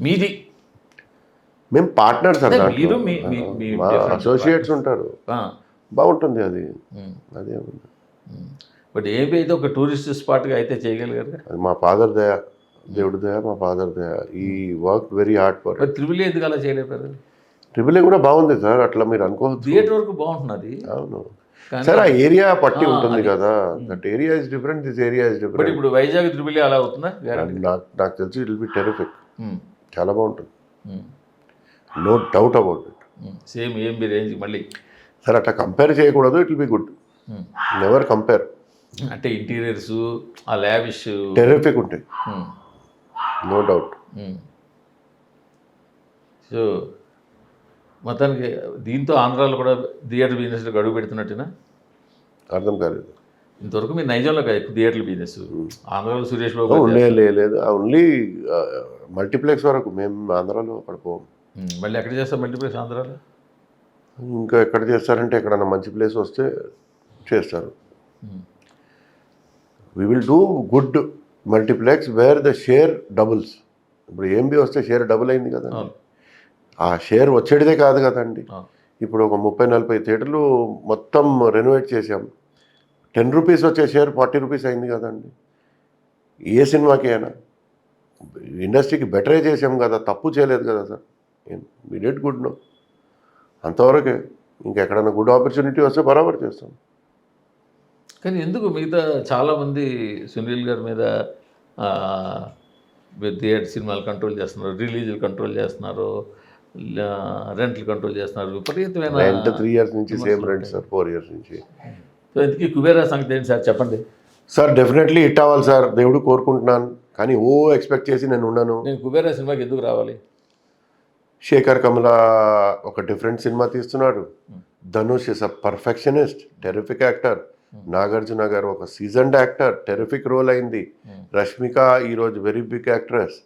మీది, మేము పార్ట్నర్స్ అన్నారు, మీరు అసోసియేట్స్ ఉంటారు, బాగుంటుంది అది. అదే బట్ ఏపీ అయితే ఒక టూరిస్ట్ స్పాట్గా అయితే చేయగలిగారు. అది మా ఫాదర్ దయ, దేవుడి దయ, మా ఫాదర్ దయ. ఈ work very hard for. Triple ఎందుకు అలా చేయలేపారు? ట్రిపుల్ కూడా బాగుంది సార్, అట్లా మీరు అనుకోవచ్చు. థియేటర్ వరకు బాగుంటున్నది. అవును సార్, ఆ ఏరియా పట్టి ఉంటుంది కదా, that area is different, this area is different. ఇప్పుడు వైజాగ్ త్రిబుల్ అలా అవుతుందా? నాకు తెలిసి ఇట్ విల్ బి టెరిఫిక్, చాలా బాగుంటుంది, no doubt about it. Same AMB range మళ్ళీ సార్ అట్లా కంపేర్ చేయకూడదు, it will be good, never compare. అంటే ఇంటీరియర్స్ ఆ లావిష్ టెరిఫిక్ ఉంటాయి, నో డౌట్. సో మొత్తానికి దీంతో ఆంధ్రాలో కూడా థియేటర్ బిజినెస్లో గడువు పెడుతున్నట్టునా? అర్థం కాలేదు. ఇంతవరకు మీరు నైజాంలో ఎక్కువ థియేటర్ బిజినెస్, ఆంధ్రాలో సురేష్ బాబు లేదు, ఓన్లీ మల్టీప్లెక్స్ వరకు. మేము ఆంధ్రాలో పడిపోం. మళ్ళీ ఎక్కడ చేస్తాం మల్టీప్లెక్స్ ఆంధ్రాలో? ఇంకా ఎక్కడ చేస్తారంటే ఎక్కడన్నా మంచి ప్లేస్ వస్తే చేస్తారు. We will do good multiplex wear the share doubles. ఇప్పుడు ఏఎంబి వస్తే షేర్ డబుల్ అయింది కదా, ఆ షేర్ వచ్చేటిదే కాదు కదండి. ఇప్పుడు ఒక 30-40 థియేటర్లు మొత్తం రెనోవేట్ చేసాం, 10 rupees వచ్చే షేర్ 40 rupees అయింది కదండి. ఏ సినిమాకి అయినా ఇండస్ట్రీకి బెటరే చేసాం కదా, తప్పు చేయలేదు కదా sir. We did good no. అంతవరకే. ఇంకెక్కడైనా గుడ్ ఆపర్చునిటీ వస్తే బరాబర్ చేస్తాం. కానీ ఎందుకు మిగతా చాలామంది సునీల్ గారి మీద థియేటర్ సినిమాలు కంట్రోల్ చేస్తున్నారు, రిలీజులు కంట్రోల్ చేస్తున్నారు, రెంట్లు కంట్రోల్ చేస్తున్నారు, విపరీతమైన రెంట్ 3 years నుంచి సేమ్ రెంట్ సార్, 4 years నుంచి. సో ఇంతకీ కుబేరా సంగతి ఏంటి సార్ చెప్పండి. సార్ డెఫినెట్లీ హిట్ అవ్వాలి సార్, దేవుడు కోరుకుంటున్నాను. కానీ ఎక్స్పెక్ట్ చేసి నేను ఉండను. నేను కుబేరా సినిమాకి ఎందుకు రావాలి? శేఖర్ కమల ఒక డిఫరెంట్ సినిమా తీస్తున్నాడు. Dhanush is a perfectionist, terrific actor. Nagarjuna garu ఒక సీజన్డ్ యాక్టర్, టెరిఫిక్ రోల్ అయింది. రష్మిక ఈరోజు very big actress.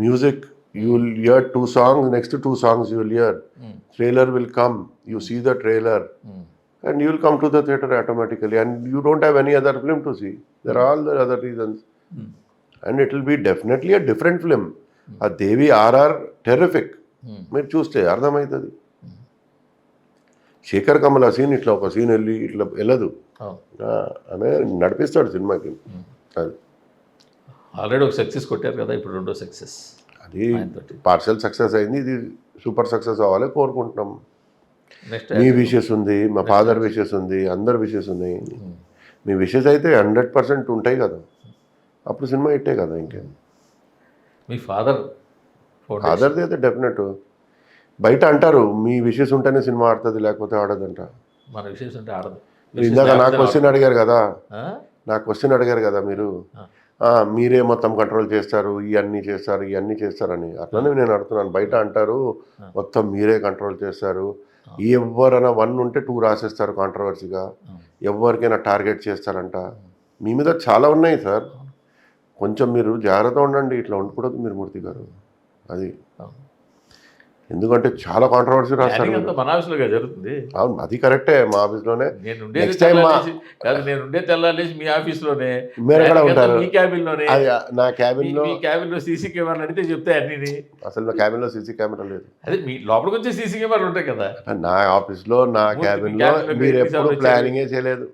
Music you will hear 2 songs, next 2 songs you will hear. Trailer will come, you see the trailer and you will come to the theatre automatically, and you don't have any other film to see. There are all the other reasons, and it will be definitely a different film. A Devi RR terrific. మీరు చూస్తే అర్థమవుతుంది. Sekhar Kammula scene ఇట్లా ఒక scene ఇట్లా వెళ్ళదు, ఆమె నడిపిస్తాడు సినిమాకి. అది ఆల్రెడీ ఒక సక్సెస్ కొట్టారు కదా, ఇప్పుడు రెండో సక్సెస్. అది పార్షల్ సక్సెస్ అయింది, ఇది సూపర్ సక్సెస్ అవ్వాలి కోరుకుంటున్నాం. నెక్స్ట్ మీ విషెస్ ఉంది, మా ఫాదర్ విషెస్ ఉంది, అందరి విషెస్ ఉన్నాయి. మీ విషెస్ అయితే 100% ఉంటాయి కదా, అప్పుడు సినిమా ఇట్టే కదా. ఇంకేం మీ ఫాదర్ది అయితే డెఫినెట్. బయట అంటారు మీ విషెస్ ఉంటేనే సినిమా ఆడుతుంది, లేకపోతే ఆడదంట. మన విషెస్ ఉంటే ఆడదు. ఇందాక నా క్వశ్చన్ అడిగారు కదా మీరు, మీరే మొత్తం కంట్రోల్ చేస్తారు, ఇవన్నీ చేస్తారని. అట్లనే నేను అడుగుతున్నాను. బయట అంటారు మొత్తం మీరే కంట్రోల్ చేస్తారు, ఎవరైనా 1 ఉంటే 2 రాసేస్తారు కాంట్రవర్సీగా, ఎవరికైనా టార్గెట్ చేస్తారంట. మీ మీద చాలా ఉన్నాయి సార్, కొంచెం మీరు జాగ్రత్త ఉండండి. ఇట్లా ఉండకూడదు మీరు, మూర్తి గారు. అది ఎందుకంటే చాలా కాంట్రవర్సీ రాస్తారు. మన ఆఫీస్లో జరుగుతుంది. అవును, అది కరెక్టే. మా ఆఫీస్లోనే నేను ఉండే తెల్లాలేసి మీ ఆఫీస్లోనే, మీరు ఎక్కడ ఉంటారు? మీ క్యాబిన్లోనే. నా క్యాబిన్లో సీసీ కెమెరాలు అడిగితే చెప్తాయి అన్ని. అసలు నా క్యాబిన్లో సీసీ కెమెరా లేదు. అదే మీ లోపలికి వచ్చే సీసీ కెమెరాలు ఉంటాయి కదా. నా ఆఫీస్లో నా క్యాబిన్లో మీరు ఎప్పుడు ప్లానింగే చేయలేదు.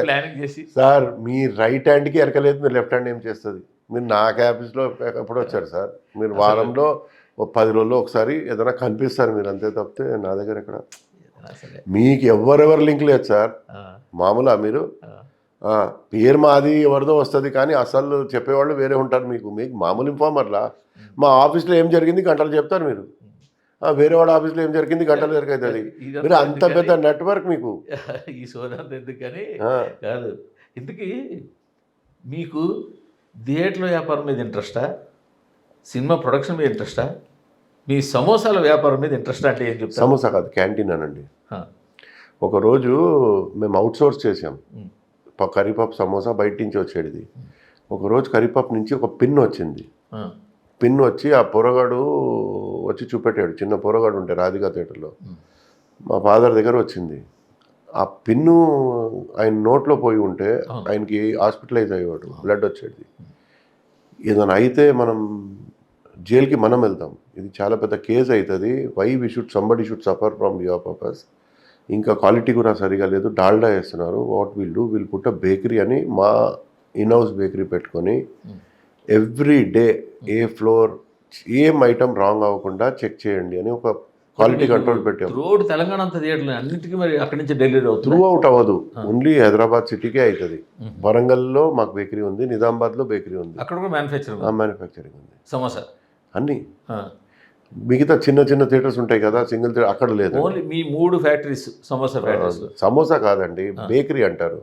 ప్లానింగ్ చేసి సార్ మీ రైట్ హ్యాండ్కి ఎరకలేదు, మీరు లెఫ్ట్ హ్యాండ్ ఏం చేస్తుంది? మీరు నా ఆఫీస్లో ఎప్పుడు వచ్చారు సార్? మీరు వారంలో 10 రోజుల్లో ఒకసారి ఏదైనా కనిపిస్తారు మీరు, అంతే తప్పితే నా దగ్గర ఎక్కడ. మీకు ఎవరెవరు లింక్ లేదు సార్. మామూలుగా మీరు పేరు మాది ఎవరిదో వస్తుంది, కానీ అసలు చెప్పేవాళ్ళు వేరే ఉంటారు. మీకు మామూలు ఇన్ఫార్మర్లా మా ఆఫీస్లో ఏం జరిగింది గంటలు చెప్తారు మీరు, వేరే వాడు ఆఫీస్లో ఏం జరిగింది గంటలు జరుగుతుంది. మీరు అంత పెద్ద నెట్వర్క్ మీకు. ఈ సోదంతా ఎందుకని కాదు, ఇంతకీ మీకు థియేటర్ల వ్యాపారం మీద ఇంట్రెస్టా, సినిమా ప్రొడక్షన్ మీద ఇంట్రెస్టా, మీ సమోసాల వ్యాపారం మీద ఇంట్రెస్ట్ అంటే ఏం చెప్తారు? సమోసా కాదు, క్యాంటీన్ అనండి. ఒకరోజు మేము అవుట్సోర్స్ చేసాం. కర్రీపప్పు సమోసా బయట నుంచి వచ్చేది. ఒకరోజు కర్రీపప్పు నుంచి ఒక పిన్ వచ్చింది. పిన్ వచ్చి ఆ పొరగాడు వచ్చి చూపెట్టాడు. చిన్న పొరగాడు ఉంటే రాధికా థియేటర్లో మా ఫాదర్ దగ్గర వచ్చింది. ఆ పిన్ను ఆయన నోట్లో పోయి ఉంటే ఆయనకి హాస్పిటలైజ్ అయ్యేవాడు, బ్లడ్ వచ్చేది. ఏదైనా అయితే మనం జైలుకి మనం వెళ్తాం. ఇది చాలా పెద్ద కేసు అవుతుంది. Why somebody should suffer from your purpose. ఇంకా క్వాలిటీ కూడా సరిగా లేదు, డాల్డా వేస్తున్నారు. What will put a bakery అని మా ఇన్ హౌస్ బేకరీ పెట్టుకొని ఎవ్రీ డే ఏ ఫ్లోర్ ఏం ఐటమ్ రాంగ్ అవ్వకుండా చెక్ చేయండి అని ఒక క్వాలిటీ కంట్రోల్ పెట్టాం. రోడ్ తెలంగాణ అంతా థియేటర్లు అన్నింటికి మరి అక్కడి నుంచి డెలివరీ అవుతుంది. త్రూ అవుట్ అవ్వదు, ఓన్లీ హైదరాబాద్ సిటీకే అవుతుంది. వరంగల్లో మాకు బేకరీ ఉంది, నిజామాబాద్లో బేకరీ ఉంది, అక్కడ కూడా మ్యానుఫ్యాక్చరింగ్ ఉంది. సమోసా అన్నీ. మిగతా చిన్న చిన్న థియేటర్స్ ఉంటాయి కదా, సింగిల్ థియేటర్ అక్కడ లేదు. ఓన్లీ మీ 3 ఫ్యాక్టరీస్ సమోసా ఫ్యాక్టరీస్. సమోసా కాదండి, బేకరీ అంటారు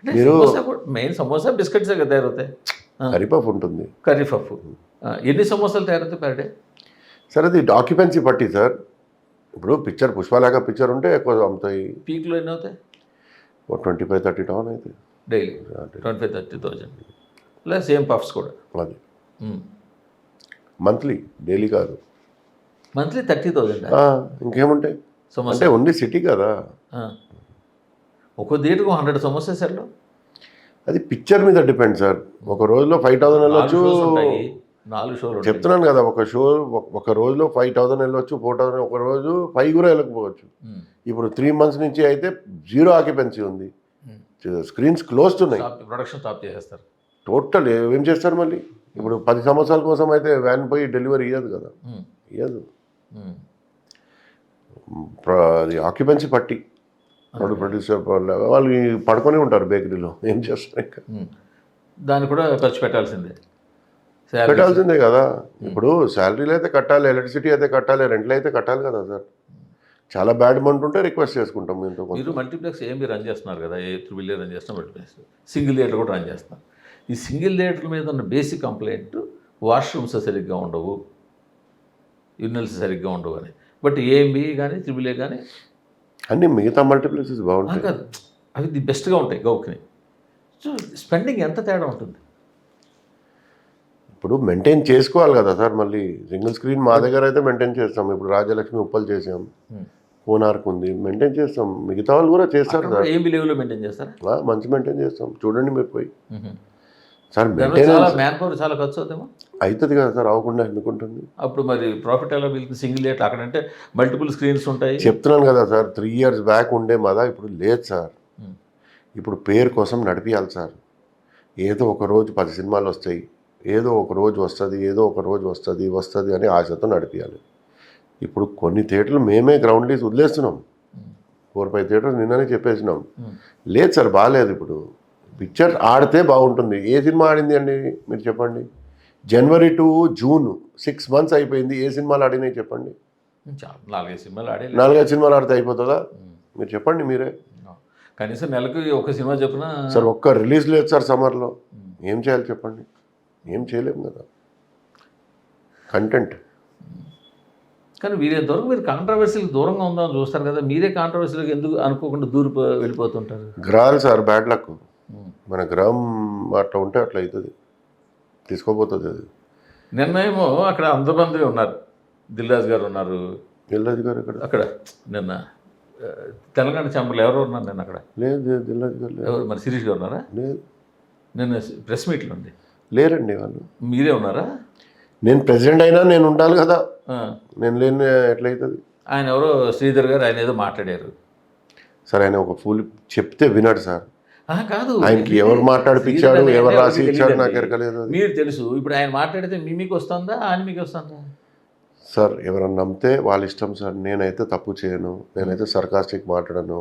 మీరు. మెయిన్ సమోసా బిస్కెట్సే కదా తయారవుతాయి. కర్రీపఫ్ ఉంటుంది. కర్రీపఫ్ ఎన్ని సమోసాలు తయారవుతాయి పర్ డే? సార్ అది ఆక్యుపెన్సీ పట్టి సార్. ఇప్పుడు పిక్చర్ పుష్పలాగా పిక్చర్ ఉంటే ఎక్కువ అమ్ముతాయి. పీక్లో ఎన్ని అవుతాయి? 25-30 టౌన్ అవుతాయి డైలీ. 25,000-30,000 ప్లస్ సేమ్ పఫ్స్ కూడా. అది మంత్లీ, డైలీ కాదు. మంత్లీ 30,000. ఇంకేముంటాయి అంటే ఓన్లీ సిటీ కదా. ఒక థియేటర్కు 100 సమోసా సార్లు. అది పిక్చర్ మీద డిపెండ్ సార్. ఒక రోజులో 5,000 వెళ్ళొచ్చు. 4 షోలు చెప్తున్నాను కదా, ఒక రోజులో 5,000 వెళ్ళొచ్చు, 4,000. ఒక రోజు 5 కూడా వెళ్ళకపోవచ్చు. ఇప్పుడు 3 months నుంచి అయితే 0 ఆక్యుపెన్సీ ఉంది. స్క్రీన్స్ క్లోజ్ ఉన్నాయి, ప్రొడక్షన్ స్టాప్ చేసేస్తారు టోటల్. ఏం చేస్తారు మళ్ళీ? ఇప్పుడు 10 సంవత్సరాల కోసం అయితే వ్యాన్ పోయి డెలివరీ ఇవ్వదు కదా, ఇవ్వదు. అది ఆక్యుపెన్సీ పట్టి ప్రొడ్యూసర్ వాళ్ళు పడుకొని ఉంటారు బేకరీలో, ఏం చేస్తారు ఇంకా. దాన్ని కూడా ఖర్చు పెట్టాల్సిందే. పెట్టాల్సిందే కదా. ఇప్పుడు శాలరీలు అయితే కట్టాలి, ఎలక్ట్రిసిటీ అయితే కట్టాలి, రెంట్లు అయితే కట్టాలి కదా సార్. చాలా బ్యాడ్ అమౌంట్ ఉంటే రిక్వెస్ట్ చేసుకుంటాం మీతో. మీరు మల్టీప్లెక్స్ ఏమి రన్ చేస్తున్నారు కదా, ఏ త్రిబుల్ రన్ చేస్తున్నా మల్టీప్లెక్స్, సింగిల్ థియేటర్ కూడా రన్ చేస్తున్నారు. ఈ సింగిల్ థియేటర్ మీద ఉన్న బేసిక్ కంప్లైంట్ వాష్రూమ్స్ సరిగ్గా ఉండవు, యూరినల్స్ సరిగ్గా ఉండవు అని. బట్ ఏఎంబి కానీ త్రిబుల్ ఏ కానీ అన్ని మిగతా మల్టీప్లెక్సెస్ బాగుంటాయి కాదు, అవి ది బెస్ట్గా ఉంటాయి గౌక్ని. సో స్పెండింగ్ ఎంత తేడా ఉంటుంది. ఇప్పుడు మెయింటైన్ చేసుకోవాలి కదా సార్. మళ్ళీ సింగిల్ స్క్రీన్ మా దగ్గర అయితే మెయింటైన్ చేస్తాం. ఇప్పుడు రాజలక్ష్మి ఉప్పల్ చేసాం, కోనార్క్ ఉంది, మెయింటైన్ చేస్తాం. మిగతా వాళ్ళు కూడా చేస్తారు సార్. ఏఎంబి లెవెల్లో మెయింటైన్ చేస్తారా? మంచి మెయింటైన్ చేస్తాం, చూడండి మీరు పోయి సార్. చాలా మెయింటెనెన్స్ మ్యాన్ పవర్ చాలా ఖర్చు అవుతామో. అవుతుంది కదా సార్, అవ్వకుండా ఎందుకుంటుంది. అప్పుడు మరి ప్రాఫిట్ ఎలా మిగులుతుంది సింగిల్ థియేటర్? అక్కడంటే మల్టిపుల్ స్క్రీన్స్ ఉంటాయి. చెప్తున్నాను కదా సార్, 3 years బ్యాక్ ఉండే మాదా, ఇప్పుడు లేదు సార్. ఇప్పుడు పేరు కోసం నడిపించాలి సార్. ఏదో ఒక రోజు 10 సినిమాలు వస్తాయి, ఏదో ఒక రోజు వస్తుంది, ఏదో ఒక రోజు వస్తుంది అని ఆశతో నడిపించాలి. ఇప్పుడు కొన్ని థియేటర్లు మేమే గ్రౌండ్ లీజ్ వదిలేస్తున్నాం. 4-5 థియేటర్స్ నిన్ననే చెప్పేసినాం. లేదు సార్, బాగాలేదు. ఇప్పుడు పిక్చర్ ఆడితే బాగుంటుంది. ఏ సినిమా ఆడింది అండి మీరు చెప్పండి. January to June 6 months అయిపోయింది. ఏ సినిమాలు ఆడినాయి చెప్పండి. 4-5 సినిమాలు ఆడే, 4-5 సినిమాలు ఆడితే అయిపోతుందా? మీరు చెప్పండి మీరే. కనీసం నెలకు ఒక సినిమా చెప్పిన సార్. ఒక్క రిలీజ్ లేదు సార్ సమ్మర్లో. ఏం చేయాలి చెప్పండి? ఏం చేయలేము కదా. కంటెంట్. కానీ వీరెంతవరకు మీరు కాంట్రవర్సీలకు దూరంగా ఉందామని చూస్తారు కదా, మీరే కాంట్రవర్సీలకు ఎందుకు అనుకోకుండా వెళ్ళిపోతుంటారు? గ్రహాలు సార్, బ్యాడ్ లక్. మన గ్రహం అట్లా ఉంటే అట్లా అవుతుంది, తీసుకోపోతుంది అది. నిన్నేమో అక్కడ అందమంది ఉన్నారు, దిల్రాజు గారు ఉన్నారు. దిల్రాజు గారు అక్కడ నిన్న తెలంగాణ ఛాంబర్లో ఎవరు ఉన్నారు నిన్న అక్కడ? లేదు, దిల్రాజు గారు ఎవరు మరి శిరీష్ గారు ఉన్నారా? లేదు, నిన్న ప్రెస్ మీట్లో ఉంది. లేరండి వాళ్ళు. మీరే ఉన్నారా? నేను ప్రెసిడెంట్ అయినా నేను ఉండాలి కదా, నేను లేని ఎట్లయితుంది. ఆయన ఎవరో శ్రీధర్ గారు ఆయన ఏదో మాట్లాడారు సార్. ఆయన ఒక ఫుల్ చెప్తే వినాడు సార్. కాదు, ఆయనకి ఎవరు మాట్లాడిపించాడు, ఎవరు రాసి ఇచ్చాడు నాకు ఎరకలేదు. మీరు తెలుసు. ఇప్పుడు ఆయన మాట్లాడితే మీకు వస్తుందా, ఆయన మీకు వస్తుందా? సార్ ఎవరన్నా నమ్మితే వాళ్ళ ఇష్టం సార్. నేనైతే తప్పు చేయను, నేనైతే సర్కాస్టిక్ మాట్లాడను.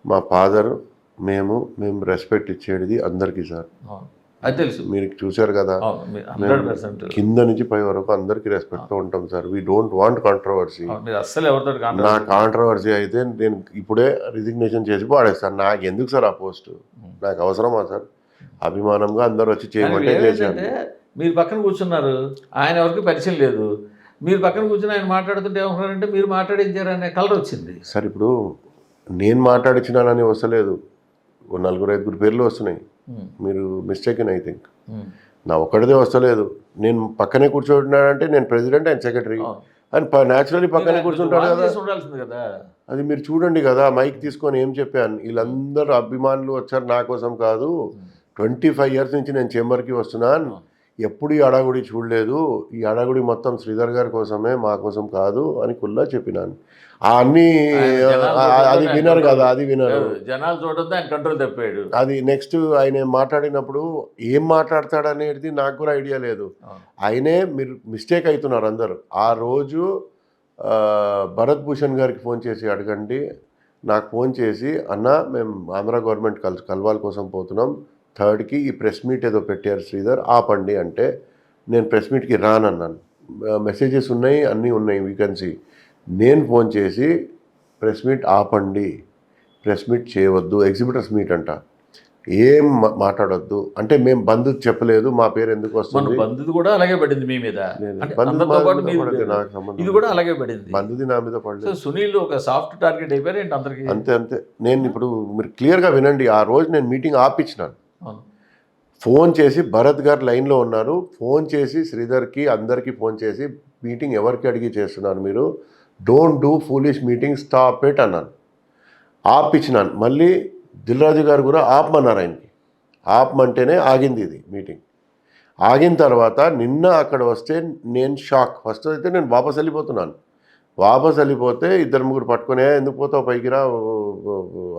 మా ఫాదర్ మేము రెస్పెక్ట్ ఇచ్చేది అందరికీ సార్. అది తెలుసు, మీరు చూశారు కదా. 100% కింద నుంచి పై వరకు అందరికీ రెస్పెక్ట్తో ఉంటాం sir. We don't want controversy. అస్సలు ఎవరితో నా కాంట్రవర్సీ అయితే నేను ఇప్పుడే రిజిగ్నేషన్ చేసి పాడేస్తాను. నాకు ఎందుకు సార్ ఆ పోస్ట్? నాకు అవసరమా సార్? అభిమానంగా అందరూ వచ్చి చేయమంటే చేశాను. మీరు పక్కన కూర్చున్నారు, ఆయన ఎవరికి పరిచయం లేదు. మీరు పక్కన కూర్చుని ఆయన మాట్లాడుతుంటే ఏమన్నారంటే మీరు మాట్లాడించారనే కలర్ వచ్చింది సార్. ఇప్పుడు నేను మాట్లాడించినానని వస్తలేదు, 4-5 పేర్లు వస్తున్నాయి. మీరు మిస్టేక్ ఐ థింక్. నా ఒక్కడిదే వస్తలేదు. నేను పక్కనే కూర్చోంటున్నానంటే నేను ప్రెసిడెంట్, ఆయన సెక్రటరీ అని న్యాచురల్లీ పక్కనే కూర్చుంటాడు కదా. అది మీరు చూడండి కదా. మైక్ తీసుకొని ఏం చెప్పాను, వీళ్ళందరూ అభిమానులు వచ్చారు నా కోసం కాదు. 25 years నుంచి నేను చేంబర్కి వస్తున్నాను, ఎప్పుడు ఈ అడాగుడి చూడలేదు. ఈ అడాగుడి మొత్తం శ్రీధర్ గారి కోసమే, మా కోసం కాదు అని కుల్లా చెప్పినాను. అన్నీ అది వినరు కదా, అది వినరు. జనాలు చూడొద్దు, ఆయన కంట్రోల్ తప్పాడు. అది నెక్స్ట్ ఆయన మాట్లాడినప్పుడు ఏం మాట్లాడతాడు అనేది నాకు కూడా ఐడియా లేదు. ఆయనే మీరు మిస్టేక్ అవుతున్నారు అందరు. ఆ రోజు భరత్ భూషణ్ గారికి ఫోన్ చేసి అడగండి. నాకు ఫోన్ చేసి, అన్న మేము ఆంధ్ర గవర్నమెంట్ కలవాల కోసం పోతున్నాం, 3rd ఈ ప్రెస్ మీట్ ఏదో పెట్టారు శ్రీధర్, ఆపండి అంటే నేను ప్రెస్ మీట్కి రానన్నాను. మెసేజెస్ ఉన్నాయి, అన్నీ ఉన్నాయి, వీ కెన్ సీ. నేను ఫోన్ చేసి ప్రెస్ మీట్ ఆపండి, ప్రెస్ మీట్ చేయవద్దు, ఎగ్జిబిటర్స్ మీట్ అంట, ఏం మాట్లాడొద్దు అంటే మేము బంధు చెప్పలేదు, మా పేరు ఎందుకు వస్తుంది. బంధుది కూడా అలాగే పడింది మీ మీద, ఇది కూడా అలాగే పడింది. బంధుది నా మీద పడలేదు. సునీల్ ఒక సాఫ్ట్ టార్గెట్ అయిపోయారు ఏంటి అందరికి? అంతే. నేను ఇప్పుడు మీరు క్లియర్గా వినండి. ఆ రోజు నేను మీటింగ్ ఆపించినాను. ఫోన్ చేసి భరత్ గారు లైన్లో ఉన్నారు, ఫోన్ చేసి శ్రీధర్కి అందరికీ ఫోన్ చేసి మీటింగ్ ఎవరికి అడిగి చేస్తున్నారు మీరు, don't do foolish meeting, stop it అన్నాను. ఆపించినాను. మళ్ళీ దిల్రాజు గారు కూడా ఆపమన్నారు. ఆయనకి ఆపమంటేనే ఆగింది ఇది మీటింగ్. ఆగిన తర్వాత నిన్న అక్కడ వస్తే నేను షాక్. ఫస్ట్ అయితే నేను వాపస్ వెళ్ళిపోతున్నాను. వాపస్ వెళ్ళిపోతే 2-3 పట్టుకునే, ఎందుకు పోతావు పైకి రా,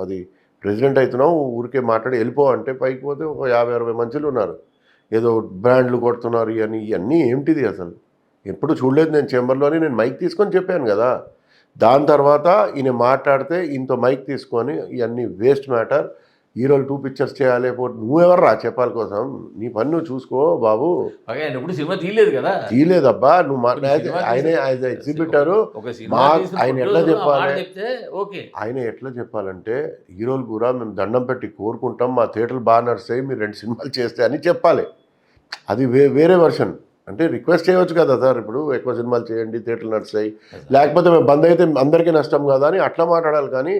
అది ప్రెసిడెంట్ అవుతున్నావు, ఊరికే మాట్లాడి వెళ్ళిపో అంటే పైకి పోతే ఒక 50-60 మనుషులు ఉన్నారు. ఏదో బ్రాండ్లు కొడుతున్నారు, ఇవన్నీ ఏమిటిది అసలు ఎప్పుడు చూడలేదు నేను చేంబర్లోని. నేను మైక్ తీసుకొని చెప్పాను కదా, దాని తర్వాత ఈయన మాట్లాడితే ఇంత మైక్ తీసుకొని ఇవన్నీ వేస్ట్ మ్యాటర్ హీరోలు 2 పిక్చర్స్ చేయాలి నువ్వెవరు రా చెప్పాలి కోసం నీ పని నువ్వు చూసుకో బాబు ఆయన ఎప్పుడు సినిమా తీయలేదు కదా, తీయలేదబ్బా నువ్వు మాట్లాడే ఆయనే యాజ్ ఎగ్జిబిటరు ఒక సినిమా ఆయన ఎట్లా చెప్పాలి చెప్తే ఓకే. ఆయన ఎట్లా చెప్పాలంటే హీరోలు కూడా మేము దండం పెట్టి కోరుకుంటాం మా థియేటర్లు బాగా నడుస్తాయి మీరు 2 సినిమాలు చేస్తే అని చెప్పాలి. అది వేరే వర్షన్ అంటే రిక్వెస్ట్ చేయవచ్చు కదా సార్, ఇప్పుడు ఎక్కువ సినిమాలు చేయండి థియేటర్లు నడుస్తాయి లేకపోతే మేము బంద్ అయితే అందరికీ నష్టం కదా అని అట్లా మాట్లాడాలి. కానీ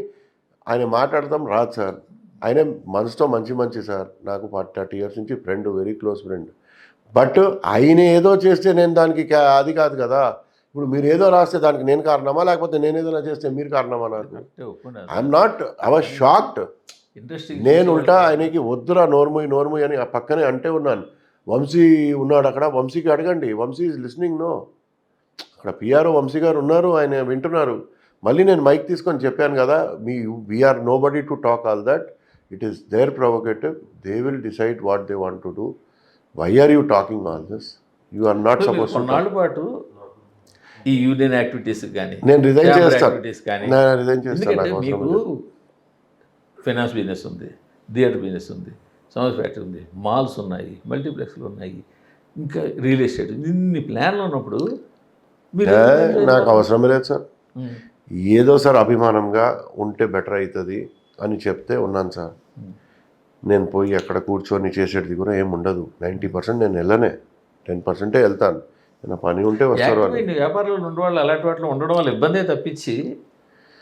ఆయన మాట్లాడతాం రాదు సార్. ఆయన మనసుతో మంచి సార్, నాకు 30 years నుంచి friend, very close friend. But ఆయన ఏదో చేస్తే నేను దానికి అది కాదు కదా. ఇప్పుడు మీరు ఏదో రాస్తే దానికి నేను కారణమా లేకపోతే నేను ఏదైనా చేస్తే మీరు కారణమా? నాకు ఐఎమ్ నాట్ ఐ షాక్డ్. నేను ఉల్టా ఆయనకి వద్దురా నోర్ముయ్ అని ఆ పక్కనే అంటే ఉన్నాను. వంశీ ఉన్నాడు అక్కడ, వంశీకి అడగండి, వంశీ ఈజ్ లిస్నింగ్ నో. అక్కడ పిఆర్ఓ వంశీ గారు ఉన్నారు, ఆయన వింటున్నారు. మళ్ళీ నేను మైక్ తీసుకొని చెప్పాను కదా, we are nobody to talk all that, it is there provocative, they will decide what they want to do. Why are you talking all this? You are not suppose. కొన్నాళ్ళ పాటు ఈ యూనియన్ యాక్టివిటీస్ కానీ నేను resign చేస్తాను, కానీ నేను resign చేస్తాను. మీకు ఫైనాన్స్ బిజినెస్ ఉంది, థియేటర్ బిజినెస్ ఉంది, సమోసా ఫ్యాక్టరీ ఉంది, మాల్స్ ఉన్నాయి, మల్టీప్లెక్స్లు ఉన్నాయి, ఇంకా రియల్ ఎస్టేట్, ఇన్ని ప్లాన్లు ఉన్నప్పుడు నాకు అవసరం లేదు సార్. ఏదో సార్ అభిమానంగా ఉంటే బెటర్ అవుతుంది అని చెప్తే ఉన్నాను సార్. నేను పోయి అక్కడ కూర్చొని చేసేది కూడా ఏమి ఉండదు. 90% నేను వెళ్ళనే, 10% వెళ్తాను. నా పని ఉంటే వస్తారు. వ్యాపారంలో ఉండేవాళ్ళు అలాంటి వాటిలో ఉండడం వల్ల ఇబ్బందే తప్పించి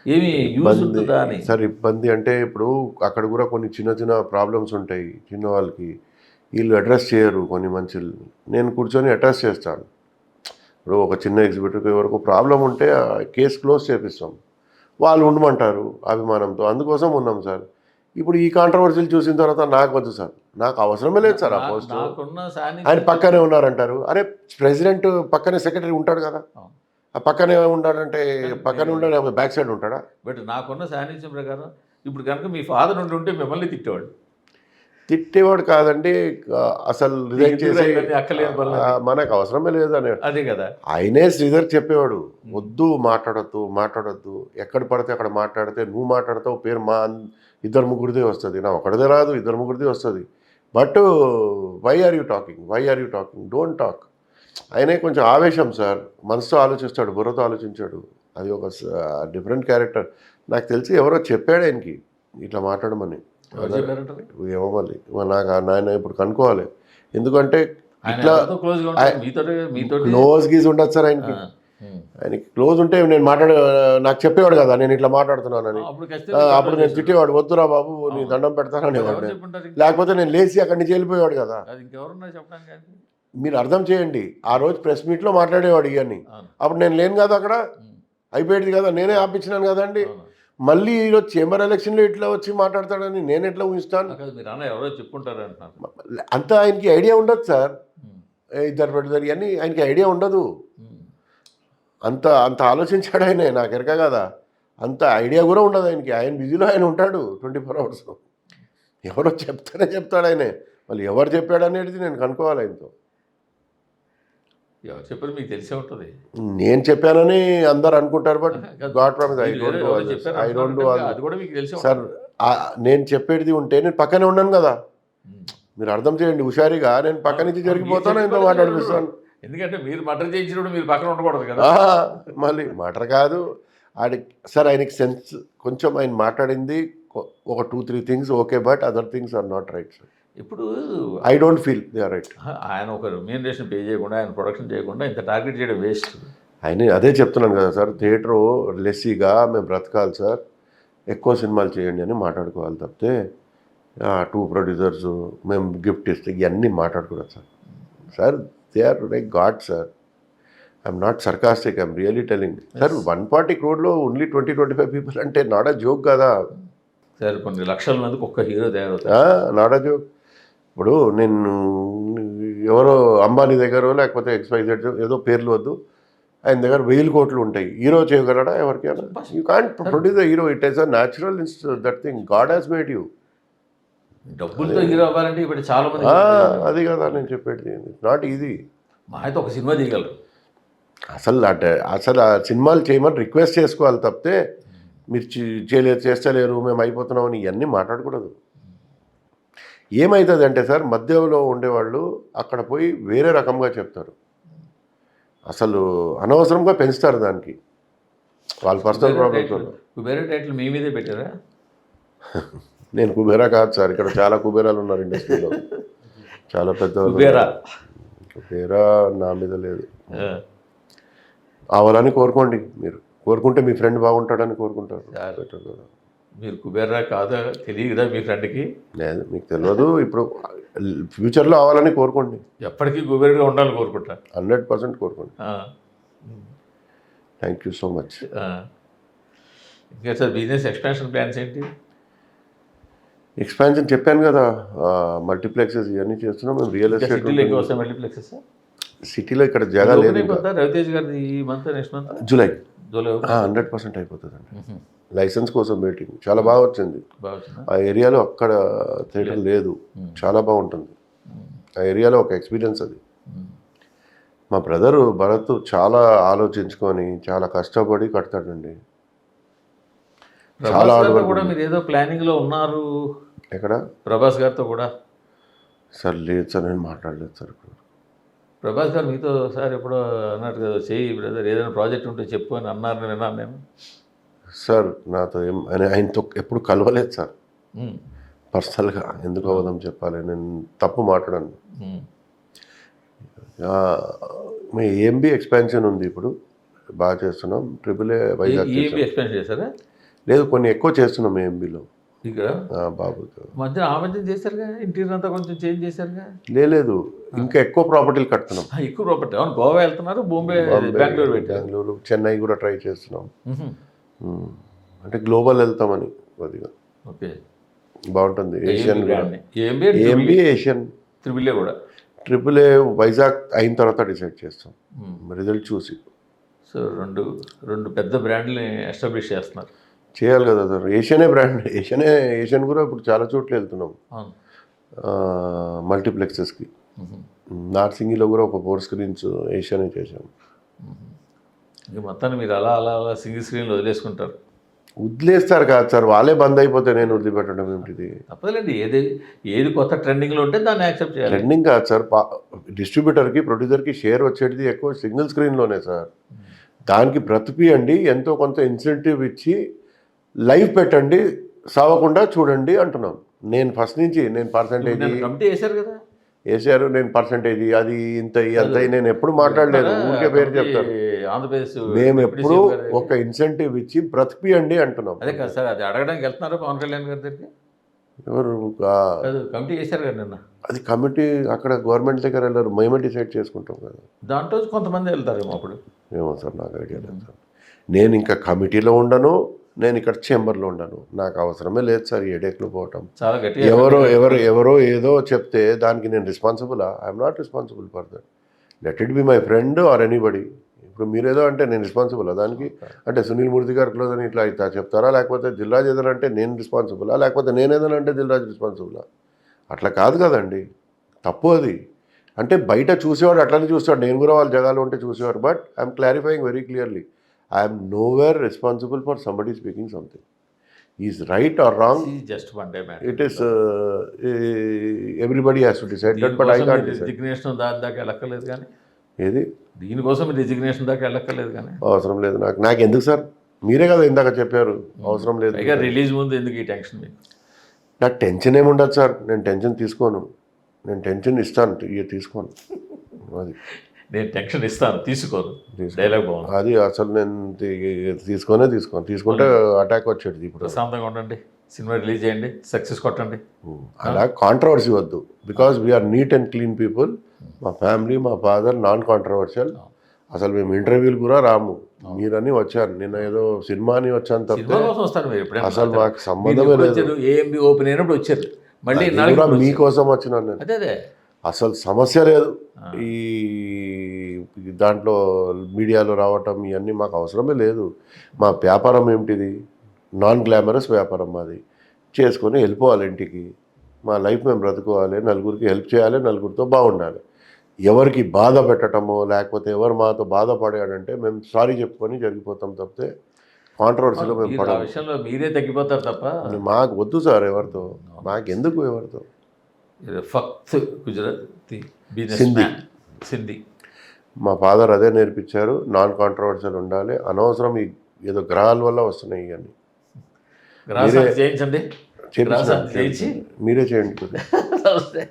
ఏమి యూజ్ ఉంటుందా అని. సార్ ఇబ్బంది అంటే ఇప్పుడు అక్కడ కూడా కొన్ని చిన్న ప్రాబ్లమ్స్ ఉంటాయి చిన్న వాళ్ళకి, వీళ్ళు అడ్రస్ చేయరు కొన్ని మనుషులు. నేను కూర్చొని అడ్రస్ చేస్తాను. ఇప్పుడు ఒక చిన్న ఎగ్జిబిటర్కి వరకు ప్రాబ్లం ఉంటే కేసు క్లోజ్ చేపిస్తాం, వాళ్ళు ఉండమంటారు అభిమానంతో, అందుకోసం ఉన్నాం సార్. ఇప్పుడు ఈ కాంట్రవర్సీలు చూసిన తర్వాత నాకు వద్దు సార్, నాకు అవసరమే లేదు సార్. ఆ పోస్ట్ ఆయన పక్కనే ఉన్నారంటారు. అరే ప్రెసిడెంట్ పక్కనే సెక్రటరీ ఉంటాడు కదా, ఆ పక్కనే ఉంటాడంటే పక్కనే ఉంటాడు, బ్యాక్ సైడ్ ఉంటాడా? బట్ నాకున్న సాన్నిధ్యం ప్రకారం ఇప్పుడు కనుక మీ ఫాదర్ ఉంటే మిమ్మల్ని తిట్టేవాడు కాదండి. అసలు రిజైన్ చేసి మనకు అవసరమే లేదు అని, అదే కదా. ఆయనే శ్రీధర్ చెప్పేవాడు, వద్దు మాట్లాడొద్దు, ఎక్కడ పడితే అక్కడ మాట్లాడితే నువ్వు మాట్లాడతావు పేరు మా 2-3 వస్తుంది, నా ఒకటిదే రాదు, 2-3 వస్తుంది. But why are you talking, don't talk. ఆయనే కొంచెం ఆవేశం సార్, మనసుతో ఆలోచిస్తాడు, బుర్రతో ఆలోచించాడు. అది ఒక డిఫరెంట్ క్యారెక్టర్. నాకు తెలిసి ఎవరో చెప్పాడు ఆయనకి ఇట్లా మాట్లాడమని, ఏమో మళ్ళీ నాకు నాయన ఇప్పుడు కనుక్కోవాలి. ఎందుకంటే ఇట్లా క్లోజ్ గీజ్ ఉండదు సార్ ఆయనకి. ఆయనకి క్లోజ్ ఉంటే నేను నాకు చెప్పేవాడు కదా నేను ఇట్లా మాట్లాడుతున్నానని. అప్పుడు నేను తిట్టేవాడు, వద్దురా బాబు నీ దండం పెడతాననేవాడు. లేకపోతే నేను లేచి అక్కడి నుంచి వెళ్ళిపోయేవాడు కదా. మీరు అర్థం చేయండి, ఆ రోజు ప్రెస్ మీట్లో మాట్లాడేవాడు ఇవన్నీ. అప్పుడు నేను లేను కదా అక్కడ, అయిపోయేది కదా, నేనే ఆపించినాను కదండి. మళ్ళీ ఈరోజు చేంబర్ ఎలక్షన్లో ఇట్లా వచ్చి మాట్లాడతాడని నేను ఎట్లా ఊహిస్తాను? అంత ఆయనకి ఐడియా ఉండదు సార్. ఇద్దరు పెడతారు ఇవన్నీ ఆయనకి ఐడియా ఉండదు. అంత ఆలోచించాడు ఆయన, నాకు ఎరక కదా. అంత ఐడియా కూడా ఉండదు ఆయనకి. ఆయన బిజీలో ఆయన ఉంటాడు 24 hours. ఎవరో చెప్తాడు ఆయనే. మళ్ళీ ఎవరు చెప్పాడు అనేది నేను కనుక్కోవాలి ఆయనతో. ఎవరు చెప్పారు మీకు తెలిసే ఉంటుంది. నేను చెప్పానని అందరు అనుకుంటారు, but God promise I don't do sir. నేను చెప్పేది ఉంటే నేను పక్కనే ఉన్నాను కదా. మీరు అర్థం చేయండి హుషారిగా, నేను పక్క నుంచి జరిగిపోతాను, ఎంతో మాట్లాడిపిస్తాను. ఎందుకంటే మీరు మర్డర్ చేయించినప్పుడు మీరు పక్కన ఉండకూడదు కదా. మళ్ళీ మర్డర్ కాదు సార్. ఆయనకి సెన్స్ కొంచెం, ఆయన మాట్లాడింది ఒక 2-3 things okay, but other things are not right sir. ఇప్పుడు I don't feel they are right. ఆయన ఒక రెమ్యూనరేషన్ పే చేయకుండా, ఆయన ప్రొడక్షన్ చేయకుండా ఇంత టార్గెట్ చేయడం వేస్ట్. ఆయన అదే చెప్తున్నాను కదా సార్, థియేటర్ లెస్సీగా మేము బ్రతకాలి సార్, ఎక్కువ సినిమాలు చేయండి అని మాట్లాడుకోవాలి తప్పితే 2 producers మేము గిఫ్ట్ ఇస్తే ఇవన్నీ మాట్లాడుకోలేదు sir. Sir they are like god sir. I'm not sarcastic, I'm really telling sir. 140 crore only 20-25 people అంటే నాట్ అ జోక్ కదా సార్. కొన్ని లక్షల మందికి ఒక్క హీరో తయారవుతారు, నాట్ అ జోక్. ఇప్పుడు నేను ఎవరో అంబానీ దగ్గర లేకపోతే XYZ ఏదో పేర్లు వద్దు, ఆయన దగ్గర 1000 crore ఉంటాయి. హీరో చేయగలడా ఎవరికైనా? You can't produce the hero, it is a natural that thing God has made you. డబ్బులతో హీరో అవ్వాలంటే ఇప్పుడు చాలా మంది అది కదా నేను చెప్పేది, నాట్ ఈజీ. మా అయితే ఒక సినిమా తీయగలరు, అసలు ఆ సినిమాలు చేయమని రిక్వెస్ట్ చేసుకోవాలి తప్పితే మీరు చేయలేరు, చేస్తలేరు, మేము అయిపోతున్నామని ఇవన్నీ మాట్లాడకూడదు. ఏమవుతుంది అంటే సార్, మధ్యలో ఉండేవాళ్ళు అక్కడ పోయి వేరే రకంగా చెప్తారు, అసలు అనవసరంగా పెంచుతారు దానికి వాళ్ళ పర్సనల్ ప్రాబ్లమ్స్. కుబేరా టైటిల్ మీ మీదే పెట్టారా? నేను కుబేరా కాదు సార్, ఇక్కడ చాలా కుబేరాలు ఉన్నారు ఇండస్ట్రీలో, చాలా పెద్ద కుబేరా. కుబేరా నా మీద లేదు. అవ్వాలని కోరుకోండి, మీరు కోరుకుంటే మీ ఫ్రెండ్ బాగుంటాడని కోరుకుంటారు. మీరు కుబేరా కాదా తెలియదా మీ ఫ్రెండ్కి? లేదు, మీకు తెలియదు. ఇప్పుడు ఫ్యూచర్లో అవ్వాలని కోరుకోండి. ఎప్పటికీ కుబేరుగా ఉండాలని కోరుకుంటా. 100% కోరుకోండి. Thank you so much. ఇంకా సార్ బిజినెస్ ఎక్స్పాన్షన్ ప్లాన్స్ ఏంటి? ఎక్స్పాన్షన్ చెప్పాను కదా, మల్టీప్లెక్సెస్ ఇవన్నీ చేస్తున్నాం మేము. రియల్ ఎస్టేట్ సిటీలో ఎక్కువ వస్తాయి మల్టీప్లెక్సెస్. సిటీలో ఇక్కడ జగ లేదు. రవితేజ్ గారిది ఈ month next month July July 100% అయిపోతుందండి. లైసెన్స్ కోసం వెయిటింగ్. చాలా బాగా వచ్చింది. బాగా ఆ ఏరియాలో అక్కడ థియేటర్ లేదు, చాలా బాగుంటుంది ఆ ఏరియాలో. ఒక ఎక్స్పీరియన్స్ అది. మా బ్రదరు భరత్ చాలా ఆలోచించుకొని చాలా కష్టపడి కడతాడండి. చాలా కూడా మీరు ఏదో ప్లానింగ్లో ఉన్నారు. ఎక్కడ? ప్రభాస్ గారితో కూడా. సార్ లేదు సార్, నేను మాట్లాడలేదు సార్. ప్రభాస్ గారు మీతో సార్ ఎప్పుడో అన్నారు కదా, చెయ్యి బ్రదర్ ఏదైనా ప్రాజెక్ట్ ఉంటే చెప్పు అని అన్నారని విన్నాను నేను. సార్ నాతో ఆయనతో ఎప్పుడు కలవలేదు సార్ పర్సనల్గా. ఎందుకు అవదాం చెప్పాలి, నేను తప్పు మాట్లాడాను. మీ ఏఎంబి ఎక్స్పాన్షన్ ఉంది, ఇప్పుడు బాగా చేస్తున్నాం. AAA వైజాగ్ ఎక్స్పాన్షన్ చేశారా? లేదు, కొన్ని ఎక్కువ చేస్తున్నాం ఏఎంబిలో ఇక్కడ బాబుతో. మధ్య ఆ మధ్య చేశారుగా, ఇంటీరియర్ అంతా కొంచెం చేంజ్ చేశారుగా. లేదు, ఇంకా ఎక్కువ ప్రాపర్టీలు కడుతున్నాం. ఎక్కువ ప్రాపర్టీ. అవును, గోవా వెళ్తున్నారు, బెంగళూరు, చెన్నై కూడా ట్రై చేస్తున్నాం. అంటే గ్లోబల్ వెళ్తామని కొద్దిగా. ఓకే, బాగుంటుంది. ఏషియన్ ఏఎంబి ఏషియన్ AAA కూడా. AAA వైజాగ్ అయిన తర్వాత డిసైడ్ చేస్తాం రిజల్ట్ చూసి. సో రెండు పెద్ద బ్రాండ్ని ఎస్టాబ్లిష్ చేస్తున్నారు. చేయాలి కదా సార్. ఏషియనే బ్రాండ్, ఏషియన్ కూడా ఇప్పుడు చాలా చోట్ల వెళ్తున్నాం మల్టీప్లెక్సెస్కి. నార్సింగిలో కూడా ఒక 4 స్క్రీన్స్ ఏషియనే చేసాం. మొత్తాన్ని మీరు అలా అలా అలా సింగిల్ స్క్రీన్లో వదిలేసుకుంటారు. వదిలేస్తారు కాదు సార్, వాళ్ళే బంద్ అయిపోతే నేను వదిలిపెట్టడం ఏమిటిది? తప్పదండి, ఏది కొత్త ట్రెండింగ్లో ఉంటే దాన్ని యాక్సెప్ట్ చేయాలి. ట్రెండింగ్ కాదు సార్, డిస్ట్రిబ్యూటర్కి ప్రొడ్యూసర్కి షేర్ వచ్చేది ఎక్కువ సింగిల్ స్క్రీన్లోనే సార్. దానికి బ్రతిపియండి, ఎంతో కొంత ఇన్సెంటివ్ ఇచ్చి లైవ్ పెట్టండి, సావకుండా చూడండి అంటున్నాం. నేను ఫస్ట్ నుంచి నేను పర్సంటేజ్ కమిటీ వేశారు కదా, వేసారు. నేను పర్సంటేజ్ అది ఇంత అంత నేను ఎప్పుడు మాట్లాడలేదు, ఊరికే పేరు చెప్తాను. ఆంధ్రప్రదేశ్ మేము ఎప్పుడు ఒక ఇన్సెంటివ్ ఇచ్చి బ్రతిపియండి అంటున్నాం. అదే కదా సార్, అది అడగడానికి వెళ్తున్నారు పవన్ కళ్యాణ్ గారి దగ్గరికి. ఎవరు కమిటీ వేశారు కదా నిన్న. అది కమిటీ అక్కడ గవర్నమెంట్ దగ్గర వెళ్ళారు, మేమే డిసైడ్ చేసుకుంటాం కదా. దాంట్లో కొంతమంది వెళ్తారేమో అప్పుడు. ఏమో సార్, నాకు ఐడియా లేదు సార్. నేను ఇంకా కమిటీలో ఉండను, నేను ఇక్కడ చేంబర్లో ఉండను. నాకు అవసరమే లేదు సార్ ఈ హెడేక్లో పోవటం. చాలా గట్టిగా ఎవరో ఏదో చెప్తే దానికి నేను రెస్పాన్సిబులా? I'm not responsible for that. Let it be my friend or anybody. ఇప్పుడు మీరేదో అంటే నేను రెస్పాన్సిబులా దానికి? అంటే సునీల్ మూర్తి గారు క్లోజ్ అని ఇట్లా చెప్తారా? లేకపోతే దిల్రాజ్ ఏదైనా అంటే నేను రెస్పాన్సిబులా? లేకపోతే నేను ఏదైనా అంటే దిల్రాజ్ రెస్పాన్సిబులా? అట్లా కాదు కదండి, తప్పు అది. అంటే బయట చూసేవాడు అట్లనే చూస్తాడు, నేను కూడా వాళ్ళ జగాలో ఉంటే చూసేవాడు. But I'm clarifying very clearly, I'm nowhere responsible for somebody speaking something. Is right are wrong, just one day man. It is everybody has to decide that, but I can't decide. Resignation దాకా వెళ్ళక్కర్లేదు కానీ. ఏది? దీనికోసం resignation దాకా వెళ్ళక్కర్లేదు కానీ. అవసరం లేదు నాకు ఎందుకు సార్? మీరే కదా ఇందాక చెప్పారు అవసరం లేదు. ఇక రిలీజ్ ముందు ఎందుకు ఈ టెన్షన్ మీకు? నాకు టెన్షన్ ఏముండదు సార్, నేను టెన్షన్ తీసుకోను. నేను టెన్షన్ ఇస్తాను, తీసుకోను. అది నేను టెన్షన్ ఇస్తాను, తీసుకోను. డైలాగ్ బాగుంది. అది అసలు నేను తీసుకుంటే అటాక్ వచ్చేది. ఇప్పుడు ప్రశాంతంగా ఉండండి, సినిమా రిలీజ్ చేయండి, సక్సెస్ కొట్టండి. అలా కాంట్రవర్సీ వద్దు, because we are neat and clean people. మా ఫ్యామిలీ, మా ఫాదర్ నాన్ కాంట్రవర్షియల్. అసలు మేము ఇంటర్వ్యూలు కూడా రాము. మీరని వచ్చాను, నిన్న ఏదో సినిమా అని వచ్చాను తప్ప అసలు మాకు సంబంధమే లేదు. ఏఎంబి ఓపెన్ అయినప్పుడు వచ్చారు, మళ్ళీ మీకోసం వచ్చినాను నేను. అదే అసలు సమస్య లేదు ఈ దాంట్లో మీడియాలో రావటం ఇవన్నీ మాకు అవసరమే లేదు. మా వ్యాపారం ఏమిటిది? నాన్ గ్లామరస్ వ్యాపారం మాది. చేసుకొని వెళ్ళిపోవాలి ఇంటికి. మా లైఫ్ మేము బ్రతుకోవాలి, నలుగురికి హెల్ప్ చేయాలి, నలుగురితో బాగుండాలి. ఎవరికి బాధ పెట్టడమో లేకపోతే ఎవరు మాతో బాధపడాడంటే మేము సారీ చెప్పుకొని జరిగిపోతాం తప్పితే కాంట్రవర్సీలో మేము మీరు ఆ విషయంలో మీరే తగ్గిపోతారు తప్ప మాకు వద్దు సార్ ఎవరితో మాకెందుకు ఎవరితో ఫక్త్ గుజరాతీ బిజినెస్ సింధీ. మ్యాన్ సింధీ మా ఫాదర్ అదే నేర్పించారు, నాన్ కాంట్రవర్షియల్ ఉండాలి, అనవసరం ఈ ఏదో గ్రహాల వల్ల వస్తున్నాయి ఇవన్నీ. గ్రాసాన్ని చేయించండి చేపించిన- చేయించి మీరే చేయండి. నమస్తే